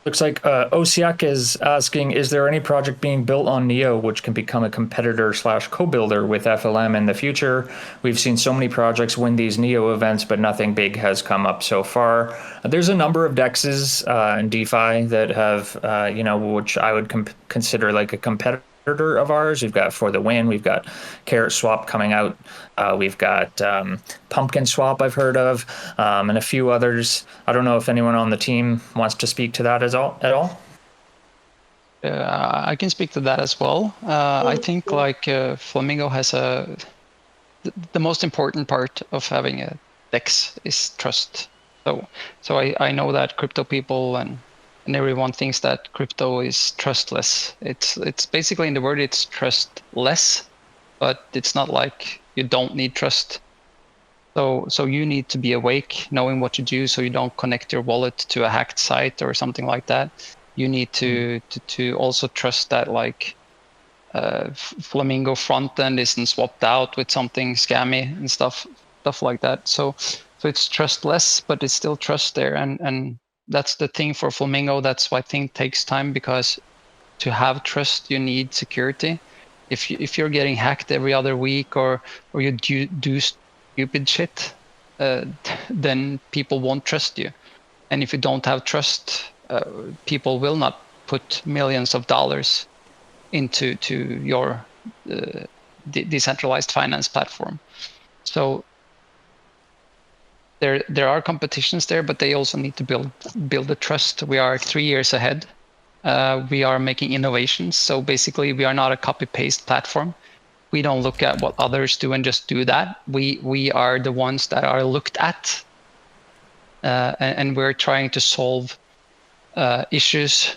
Looks like Osiak is asking, is there any project being built on Neo which can become a competitor / co-builder with FLM in the future? We've seen so many projects win these Neo events, but nothing big has come up so far. There's a number of DEXs and DeFi that have, which I would consider like a competitor of ours. We've got For the Win, we've got Carrot Swap coming out, we've got Pumpkin Swap I've heard of, and a few others. I don't know if anyone on the team wants to speak to that at all. I can speak to that as well. I think like Flamingo has the most important part of having a DEX is trust. So I know that crypto people and everyone thinks that crypto is trustless. It's basically in the word it's trustless, but it's not like you don't need trust. So you need to be awake, knowing what to do, so you don't connect your wallet to a hacked site or something like that. You need to also trust that like Flamingo front end isn't swapped out with something scammy and stuff like that. So it's trustless, but it's still trust there, and that's the thing for Flamingo. That's why I think it takes time, because to have trust, you need security. If you're getting hacked every other week or you do stupid shit, then people won't trust you. And if you don't have trust, people will not put millions of dollars into your decentralized finance platform. So there are competitions there, but they also need to build the trust. We are 3 years ahead. We are making innovations. So basically, we are not a copy-paste platform. We don't look at what others do and just do that. We are the ones that are looked at, and we're trying to solve issues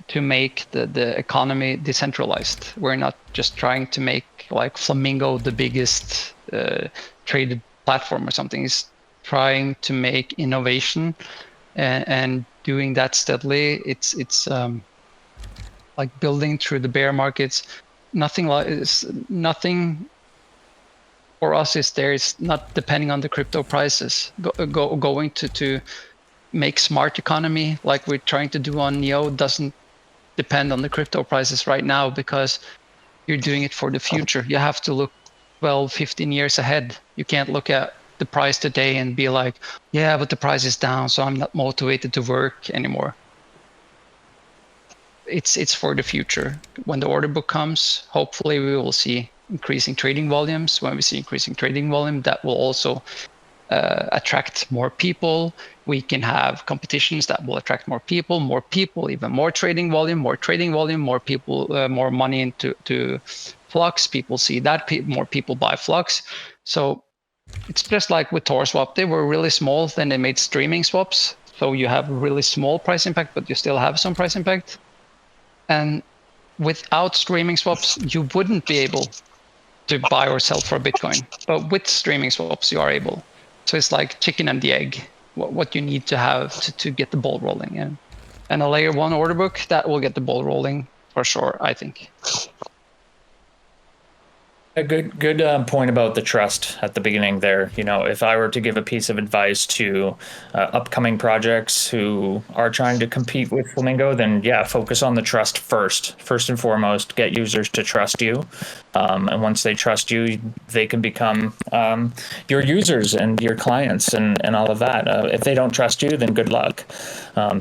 to make the economy decentralized. We're not just trying to make like Flamingo the biggest traded platform or something. It's trying to make innovation and doing that steadily. It's like building through the bear markets. Nothing for us is there. It's not depending on the crypto prices. Going to make smart economy like we're trying to do on Neo doesn't depend on the crypto prices right now, because you're doing it for the future. You have to look 12, 15 years ahead. You can't look at the price today and be like, yeah, but the price is down, so I'm not motivated to work anymore. It's for the future. When the order book comes, hopefully we will see increasing trading volumes. When we see increasing trading volume, that will also attract more people. We can have competitions that will attract more people, even more trading volume, more people, more money into Flux. People see that, more people buy Flux. So It's just like with TorSwap. They were really small, then they made streaming swaps. So you have really small price impact, but you still have some price impact. And without streaming swaps, you wouldn't be able to buy or sell for Bitcoin. But with streaming swaps, you are able. So it's like chicken and the egg, what you need to have to get the ball rolling. And a layer 1 order book, that will get the ball rolling for sure, I think. A good point about the trust at the beginning there. You know, if I were to give a piece of advice to upcoming projects who are trying to compete with Flamingo, then yeah, focus on the trust first. First and foremost, get users to trust you. And once they trust you, they can become your users and your clients and all of that. If they don't trust you, then good luck.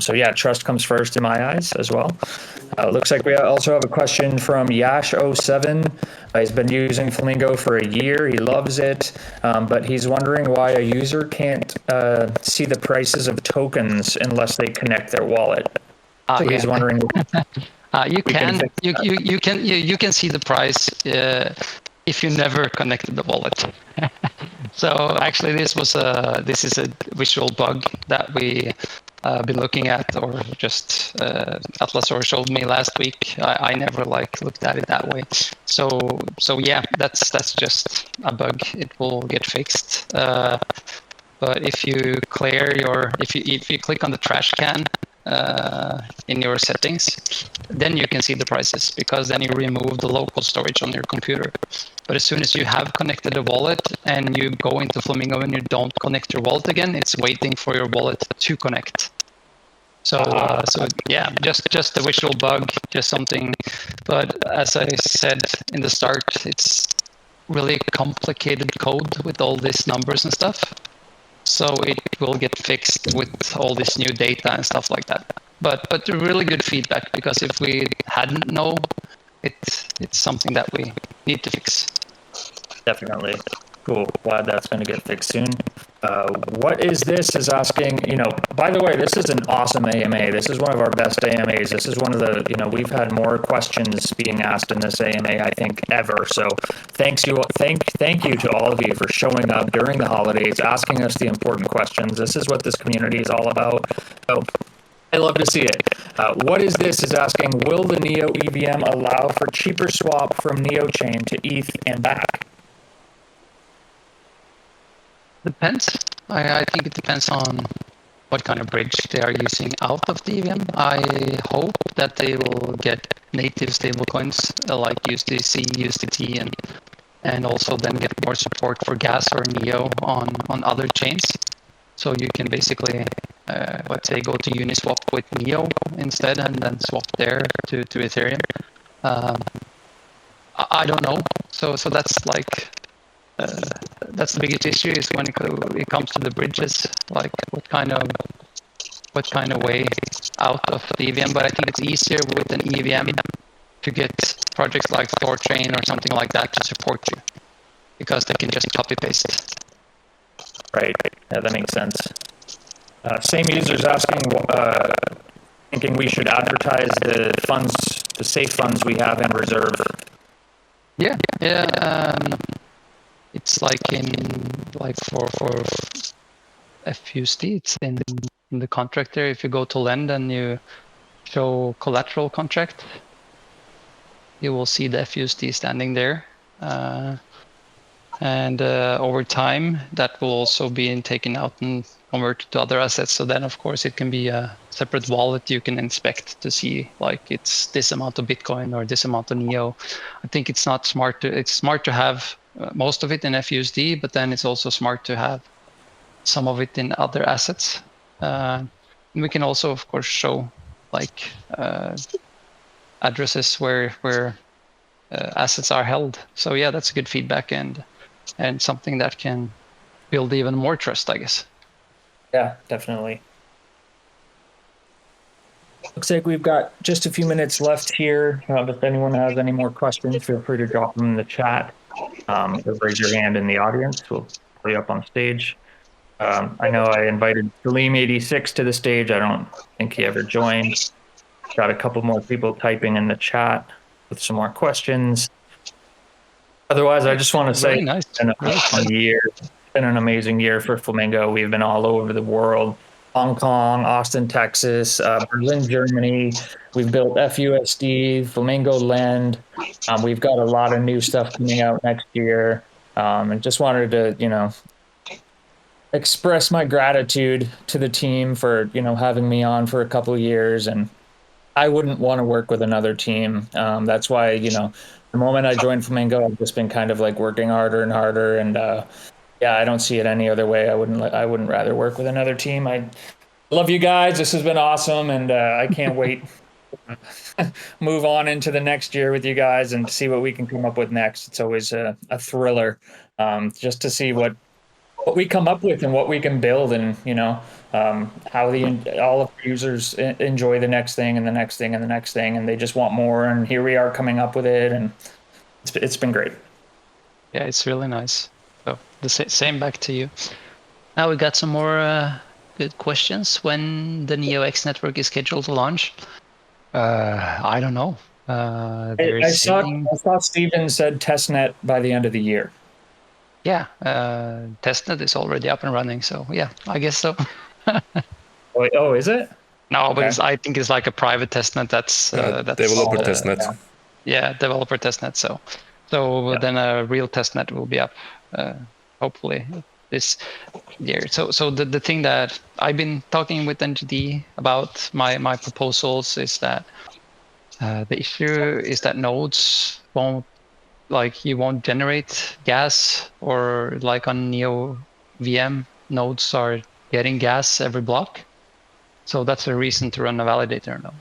So yeah, trust comes first in my eyes as well. Looks like we also have a question from Yash07. He's been using Flamingo for a year. He loves it, but he's wondering why a user can't see the prices of tokens unless they connect their wallet. So he's wondering. You can see the price if you never connected the wallet. So actually, this is a visual bug that we been looking at, or just Atlas or showed me last week. I never looked at it that way. So yeah, that's just a bug. It will get fixed. But if you if you click on the trash can in your settings, then you can see the prices, because then you remove the local storage on your computer. But as soon as you have connected a wallet and you go into Flamingo and you don't connect your wallet again, it's waiting for your wallet to connect. So yeah, just a visual bug, just something. But as I said in the start, it's really complicated code with all these numbers and stuff. So it will get fixed with all this new data and stuff like that. But really good feedback, because if we hadn't known, it's something that we need to fix. Definitely. Cool. Glad that's going to get fixed soon. What is this is asking, by the way, this is an awesome AMA. This is one of our best AMAs. This is one of the, we've had more questions being asked in this AMA, I think, ever. So thank you to all of you for showing up during the holidays, asking us the important questions. This is what this community is all about. So I love to see it. What is this is asking, will the Neo EVM allow for cheaper swap from Neo chain to ETH and back? Depends. I think it depends on what kind of bridge they are using out of the EVM. I hope that they will get native stablecoins like USDC, USDT, and also then get more support for gas or Neo on other chains. So you can basically, let's say, go to Uniswap with Neo instead, and then swap there to Ethereum. I don't know. So that's that's the biggest issue, is when it comes to the bridges, like what kind of way out of the EVM. But I think it's easier with an EVM to get projects like Thorchain or something like that to support you, because they can just copy paste. Right. Yeah, that makes sense. Same users asking, thinking we should advertise the safe funds we have in reserve. Yeah. It's for FUSD, it's in the contract there. If you go to lend and you show collateral contract, you will see the FUSD standing there. And over time, that will also be taken out and converted to other assets. So then, of course, it can be a separate wallet you can inspect to see, it's this amount of Bitcoin or this amount of Neo. I think it's smart to have most of it in FUSD, but then it's also smart to have some of it in other assets. And we can also, of course, show addresses where assets are held. So yeah, that's good feedback and something that can build even more trust, I guess. Yeah, definitely. Looks like we've got just a few minutes left here. If anyone has any more questions, feel free to drop them in the chat. Or raise your hand in the audience. We'll pull you up on stage. I know I invited Salim86 to the stage. I don't think he ever joined. Got a couple more people typing in the chat with some more questions. Otherwise, I just want to say nice. it's been a fun year. been an amazing year for Flamingo. We've been all over the world. Hong Kong, Austin, Texas, Berlin, Germany. We've built FUSD, Flamingo Lend. We've got a lot of new stuff coming out next year. And just wanted to, express my gratitude to the team for, having me on for a couple of years. And I wouldn't want to work with another team. That's why, the moment I joined Flamingo, I've just been kind of like working harder and harder. And yeah, I don't see it any other way. I wouldn't rather work with another team. I love you guys. This has been awesome, and I can't wait move on into the next year with you guys and see what we can come up with next. It's always a thriller, just to see what we come up with and what we can build, and how all of the users enjoy the next thing and the next thing and the next thing, and they just want more. And here we are coming up with it, and it's been great. Yeah, it's really nice. So the same back to you. Now we got some more good questions. When the NeoX network is scheduled to launch? I don't know. I saw Steven said testnet by the end of the year. Yeah, testnet is already up and running. So yeah, I guess so. Oh, is it? No, but I think it's like a private testnet. That's developer testnet. Yeah, developer testnet. So then a real testnet will be up, hopefully this year. So the thing that I've been talking with NGD about my proposals is that the issue is that nodes you won't generate gas, or like on Neo VM, nodes are getting gas every block. So that's a reason to run a validator node.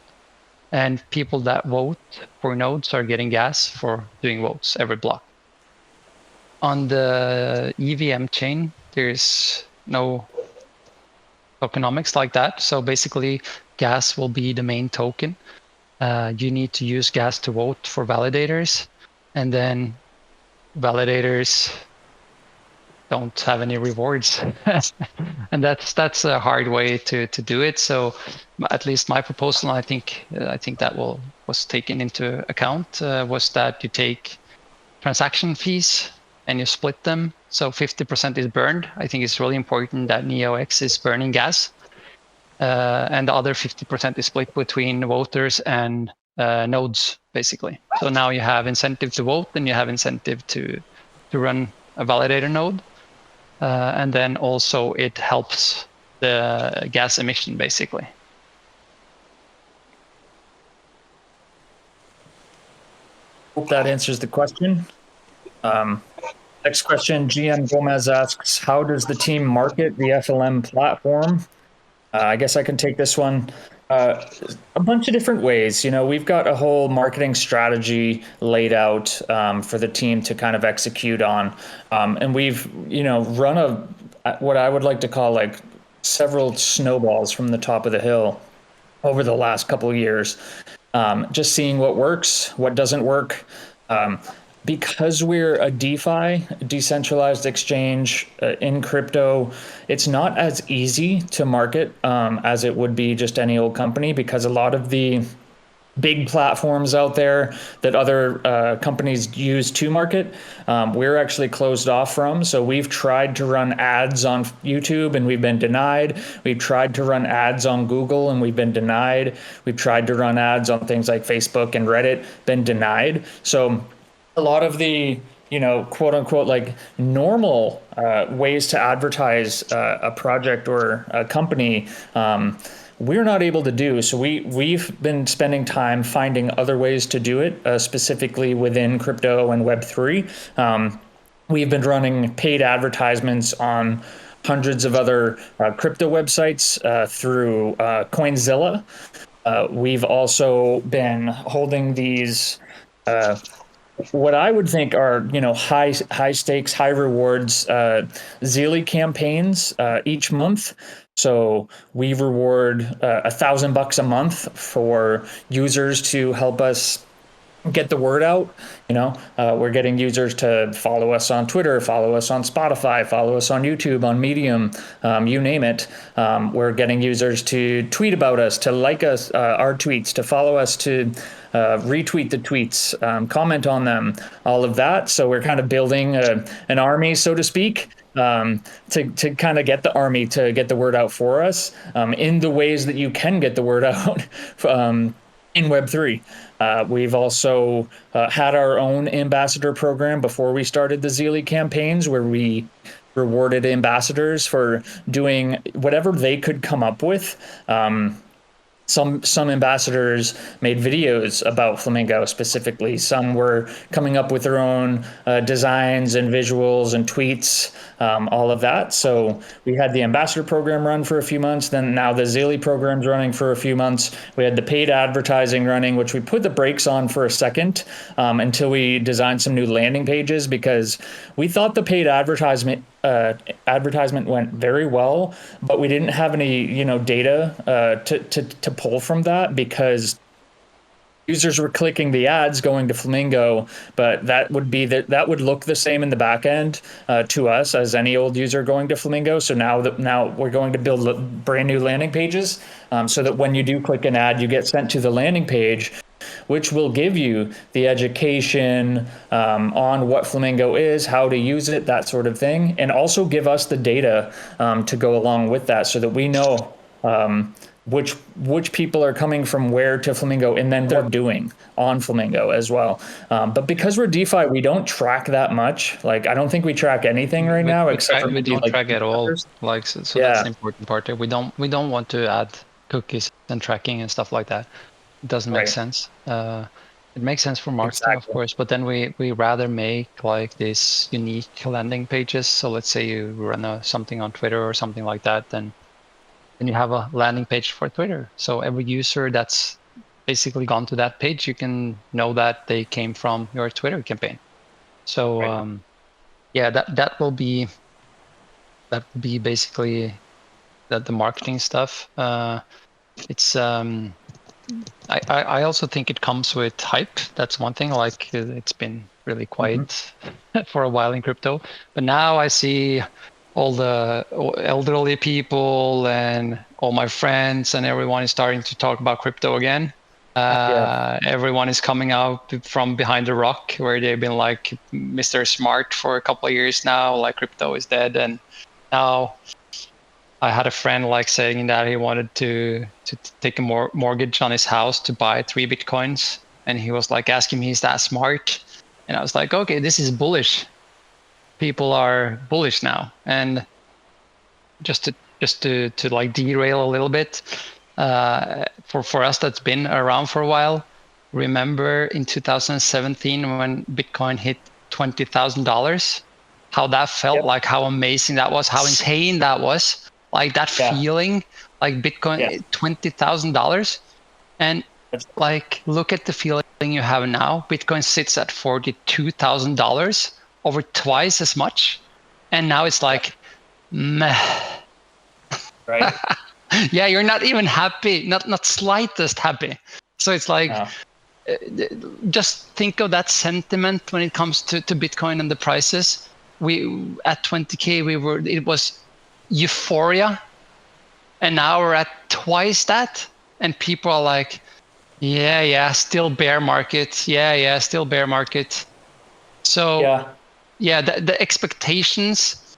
And people that vote for nodes are getting gas for doing votes every block. On the EVM chain, there's no tokenomics like that. So basically, gas will be the main token. You need to use gas to vote for validators, and then validators don't have any rewards. And that's a hard way to do it. So at least my proposal, I think that was taken into account, was that you take transaction fees and you split them. So 50% is burned. I think it's really important that NeoX is burning gas. And the other 50% is split between voters and nodes, basically. So now you have incentive to vote, and you have incentive to run a validator node. And then also it helps the gas emission, basically. Hope that answers the question. Next question, GM Gomez asks, how does the team market the FLM platform? I guess I can take this one. A bunch of different ways. We've got a whole marketing strategy laid out for the team to kind of execute on. And we've, run what I would like to call like several snowballs from the top of the hill over the last couple of years. Just seeing what works, what doesn't work. Because we're a DeFi, decentralized exchange in crypto, it's not as easy to market as it would be just any old company, because a lot of the big platforms out there that other companies use to market, we're actually closed off from. So we've tried to run ads on YouTube and we've been denied. We've tried to run ads on Google and we've been denied. We've tried to run ads on things like Facebook and Reddit, been denied. So a lot of the, quote unquote, like normal ways to advertise a project or a company, we're not able to do. So we've been spending time finding other ways to do it, specifically within crypto and Web3. We've been running paid advertisements on hundreds of other crypto websites through Coinzilla. We've also been holding these what I would think are, high stakes, high rewards, Zeely campaigns each month. So we reward $1,000 a month for users to help us get the word out. We're getting users to follow us on Twitter, follow us on Spotify, follow us on YouTube, on Medium, you name it. We're getting users to tweet about us, to like us, our tweets, to follow us, to retweet the tweets, comment on them, all of that. So we're kind of building an army, so to speak, to kind of get the army to get the word out for us in the ways that you can get the word out in Web3. We've also had our own ambassador program before we started the Zealy campaigns, where we rewarded ambassadors for doing whatever they could come up with. Some ambassadors made videos about Flamingo specifically. Some were coming up with their own designs and visuals and tweets, all of that. So we had the ambassador program run for a few months. Then now the Zealy program's running for a few months. We had the paid advertising running, which we put the brakes on for a second until we designed some new landing pages, because we thought the paid advertisement went very well, but we didn't have any, data to pull from that, because users were clicking the ads going to Flamingo, but that would look the same in the back end to us as any old user going to Flamingo. So now we're going to build brand new landing pages so that when you do click an ad, you get sent to the landing page, which will give you the education on what Flamingo is, how to use it, that sort of thing, and also give us the data to go along with that, so that we know which people are coming from where to Flamingo, and then they're doing on Flamingo as well. But because we're DeFi, we don't track that much. Like, I don't think we track anything right now, except we don't track at all. Like, so yeah. That's the important part. We don't want to add cookies and tracking and stuff like that. It doesn't make sense. It makes sense for marketing, of course, but then we rather make like these unique landing pages. So let's say you run something on Twitter or something like that, then you have a landing page for Twitter. So every user that's basically gone to that page, you can know that they came from your Twitter campaign. So that will be basically the marketing stuff. It's I also think it comes with hype. That's one thing. Like, it's been really quiet for a while in crypto, but now I see all the elderly people and all my friends and everyone is starting to talk about crypto again. Everyone is coming out from behind the rock, where they've been like Mr. Smart for a couple of years now, like crypto is dead. And now I had a friend like saying that he wanted to take a mortgage on his house to buy 3 Bitcoins. And he was like asking me, is that smart? And I was like, okay, this is bullish. People are bullish now. And just to like derail a little bit, for us that's been around for a while, remember in 2017 when Bitcoin hit $20,000, how that felt, like how amazing that was, how insane that was, like that feeling, like Bitcoin $20,000, and like look at the feeling you have now. Bitcoin sits at $42,000, over twice as much, and now it's like meh. Right. Yeah, you're not even happy, not slightest happy. So it's like, just think of that sentiment when it comes to Bitcoin and the prices. We at 20K, it was euphoria, and now we're at twice that, and people are like, still bear market. Still bear market. So the expectations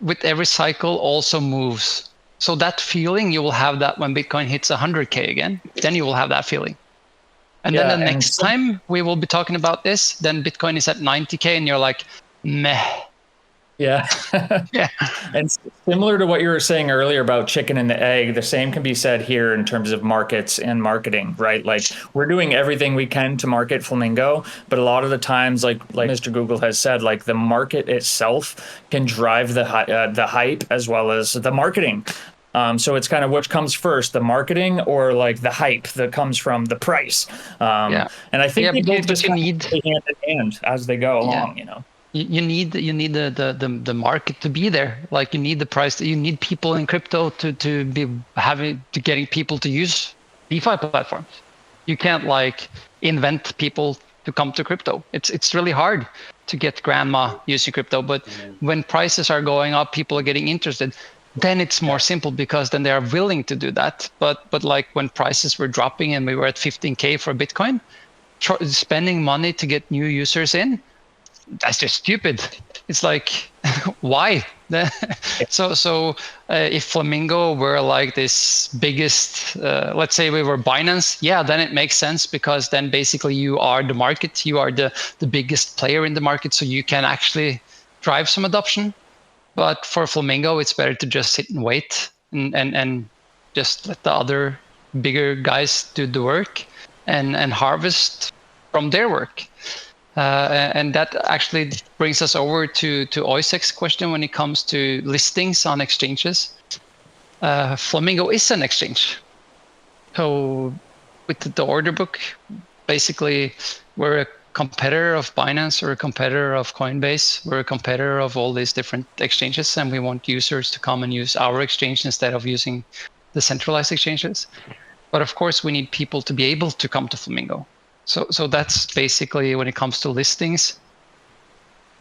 with every cycle also moves. So that feeling, you will have that when Bitcoin hits 100K again, then you will have that feeling. And then the next time we will be talking about this, then Bitcoin is at 90K and you're like, meh. Yeah. And similar to what you were saying earlier about chicken and the egg, the same can be said here in terms of markets and marketing, right? Like, we're doing everything we can to market Flamingo, but a lot of the times, like Mr. Google has said, like the market itself can drive the hype as well as the marketing. So it's kind of which comes first, the marketing or like the hype that comes from the price. And I think people just need hand in hand as they go along, you know. You need the market to be there. Like, you need the price. You need people in crypto to be getting people to use DeFi platforms. You can't like invent people to come to crypto. It's really hard to get grandma using crypto. But when prices are going up, people are getting interested. Then it's more simple because then they are willing to do that. But like when prices were dropping and we were at 15K for Bitcoin, spending money to get new users in, that's just stupid. It's like, why? So if Flamingo were like this biggest, let's say we were Binance, yeah, then it makes sense, because then basically you are the market, you are the biggest player in the market, so you can actually drive some adoption. But for Flamingo, it's better to just sit and wait and just let the other bigger guys do the work and harvest from their work. And that actually brings us over to Oysek's question when it comes to listings on exchanges. Flamingo is an exchange. So with the order book, basically we're a competitor of Binance or a competitor of Coinbase. We're a competitor of all these different exchanges, and we want users to come and use our exchange instead of using the centralized exchanges. But of course, we need people to be able to come to Flamingo. So that's basically when it comes to listings.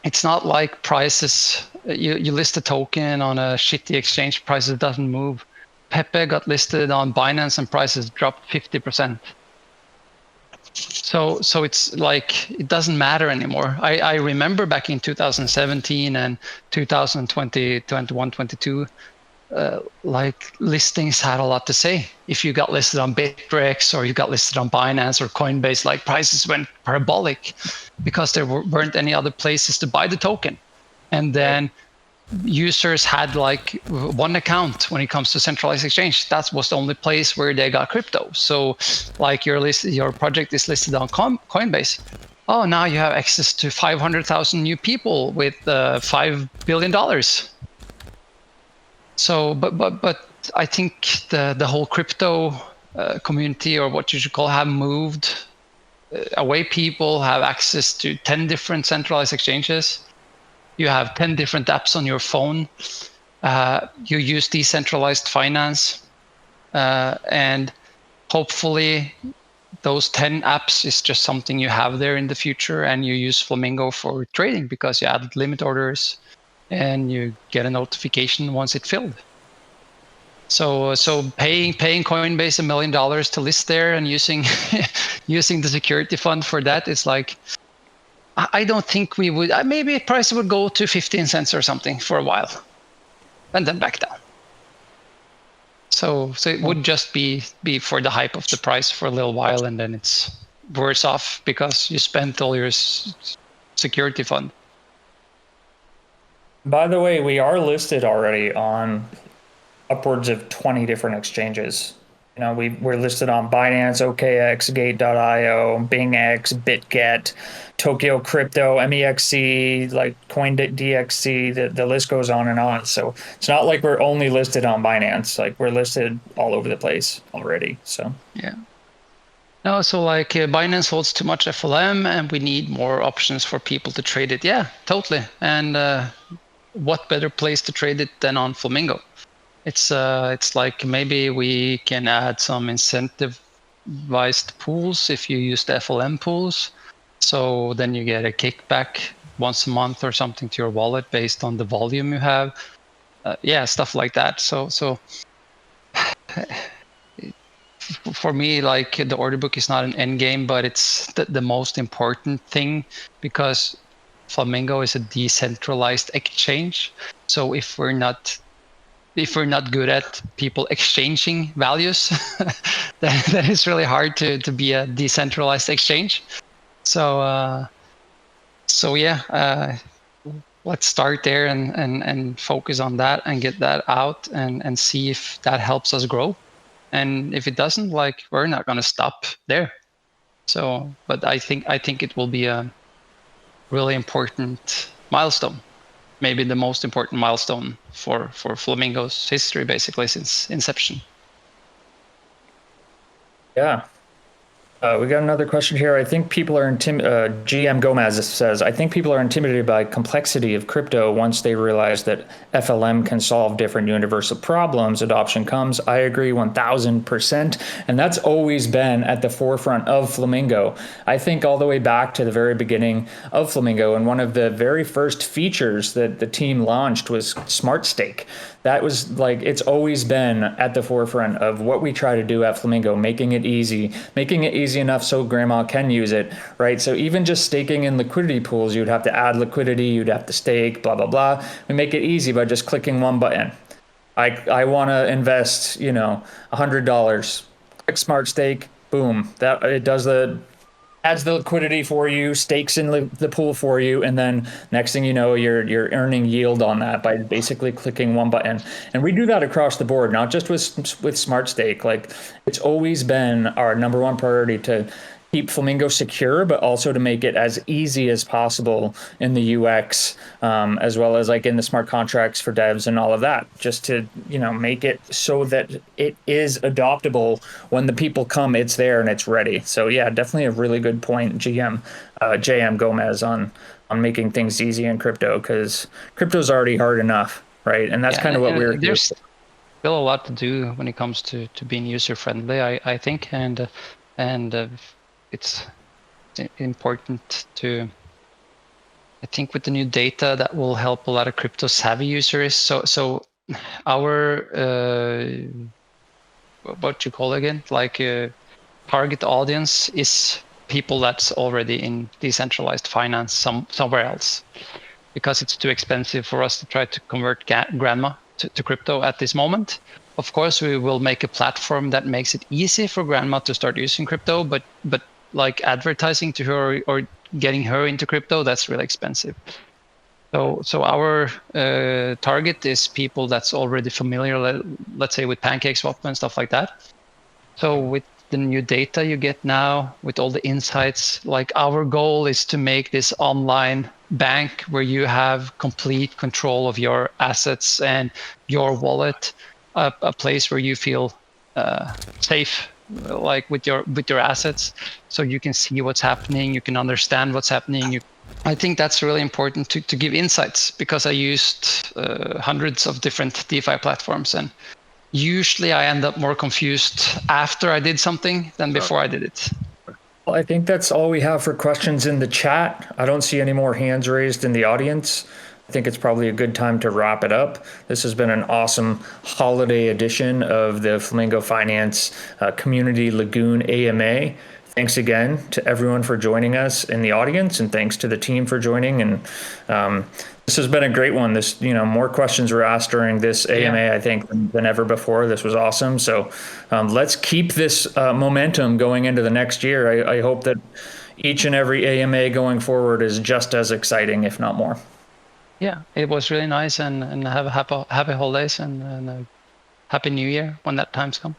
It's not like prices. You list a token on a shitty exchange, prices doesn't move. Pepe got listed on Binance and prices dropped 50%. So it's like, it doesn't matter anymore. I remember back in 2017 and 2020, 21, 22, like listings had a lot to say. If you got listed on Bittrex or you got listed on Binance or Coinbase, like prices went parabolic because there weren't any other places to buy the token. And then users had like one account when it comes to centralized exchange. That was the only place where they got crypto. So like your project is listed on Coinbase. Oh, now you have access to 500,000 new people with $5 billion. So, but I think the whole crypto community, or what you should call, have moved away. People have access to 10 different centralized exchanges. You have 10 different apps on your phone. You use decentralized finance, and hopefully those 10 apps is just something you have there in the future, and you use Flamingo for trading because you added limit orders and you get a notification once it filled. So paying Coinbase $1 million to list there and using using the security fund for that, it's like, I don't think we would. Maybe price would go to 15 cents or something for a while, and then back down. So it would just be for the hype of the price for a little while, and then it's worse off because you spent all your security fund. By the way, we are listed already on upwards of 20 different exchanges. You know, we're listed on Binance, OKX, Gate.io, BingX, BitGet, Tokyo Crypto, MEXC, like CoinDXC, the list goes on and on. So it's not like we're only listed on Binance, like we're listed all over the place already. So yeah. No, so like Binance holds too much FLM and we need more options for people to trade it. Yeah, totally. And what better place to trade it than on Flamingo? It's like maybe we can add some incentivized pools if you use the FLM pools. So then you get a kickback once a month or something to your wallet based on the volume you have. Yeah, stuff like that. So for me, like the order book is not an end game, but it's the most important thing, because Flamingo is a decentralized exchange. So if we're not good at people exchanging values, then it's really hard to be a decentralized exchange. So yeah, let's start there and focus on that and get that out and see if that helps us grow. And if it doesn't, like, we're not going to stop there. So, but I think it will be a really important milestone. Maybe the most important milestone for Flamingo's history, basically, since inception. yeah. We got another question here. I think people are GM Gomez says, I think people are intimidated by complexity of crypto once they realize that FLM can solve different universal problems. Adoption comes. I agree 1000%. And that's always been at the forefront of Flamingo. I think all the way back to the very beginning of Flamingo, and one of the very first features that the team launched was Smart Stake. that was like, it's always been at the forefront of what we try to do at Flamingo, making it easy enough so grandma can use it, right? So even just staking in liquidity pools, you'd have to add liquidity, you'd have to stake, blah, blah, blah. We make it easy by just clicking one button. I want to invest, $100, click smart stake, boom, that it does adds the liquidity for you, stakes in the pool for you, and then next thing you know, you're earning yield on that by basically clicking one button. And we do that across the board, not just with smart stake. Like, it's always been our number one priority to keep Flamingo secure, but also to make it as easy as possible in the UX, as well as like in the smart contracts for devs and all of that, just to, make it so that it is adoptable. When the people come, it's there and it's ready. So yeah, definitely a really good point, JM Gomez, on making things easy in crypto, because crypto's already hard enough, right? And that's kind of what we're there's still a lot to do when it comes to being user friendly, I think, and it's important to, I think, with the new data that will help a lot of crypto savvy users. So our what you call again, like target audience is people that's already in decentralized finance somewhere else, because it's too expensive for us to try to convert grandma to crypto at this moment. Of course, we will make a platform that makes it easy for grandma to start using crypto, but like advertising to her or getting her into crypto, that's really expensive. So our target is people that's already familiar, let's say, with PancakeSwap and stuff like that. So with the new data you get now, with all the insights, like, our goal is to make this online bank where you have complete control of your assets and your wallet, a place where you feel safe, like with your assets, so you can see what's happening, you can understand what's happening. I think that's really important to give insights, because I used hundreds of different DeFi platforms, and usually I end up more confused after I did something than before I did it. Well, I think that's all we have for questions in the chat. I don't see any more hands raised in the audience. I think it's probably a good time to wrap it up. This has been an awesome holiday edition of the Flamingo Finance Community Lagoon AMA. Thanks again to everyone for joining us in the audience, and thanks to the team for joining. And this has been a great one. This, more questions were asked during this AMA, I think, than ever before. This was awesome. So let's keep this momentum going into the next year. I hope that each and every AMA going forward is just as exciting, if not more. Yeah, it was really nice, and have a happy holidays and a happy New Year when that time's come.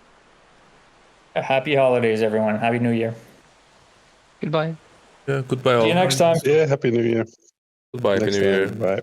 Happy holidays, everyone. Happy New Year. Goodbye. Yeah, goodbye all. See you next time. Yeah, Happy New Year. Goodbye, Happy New Year. Bye.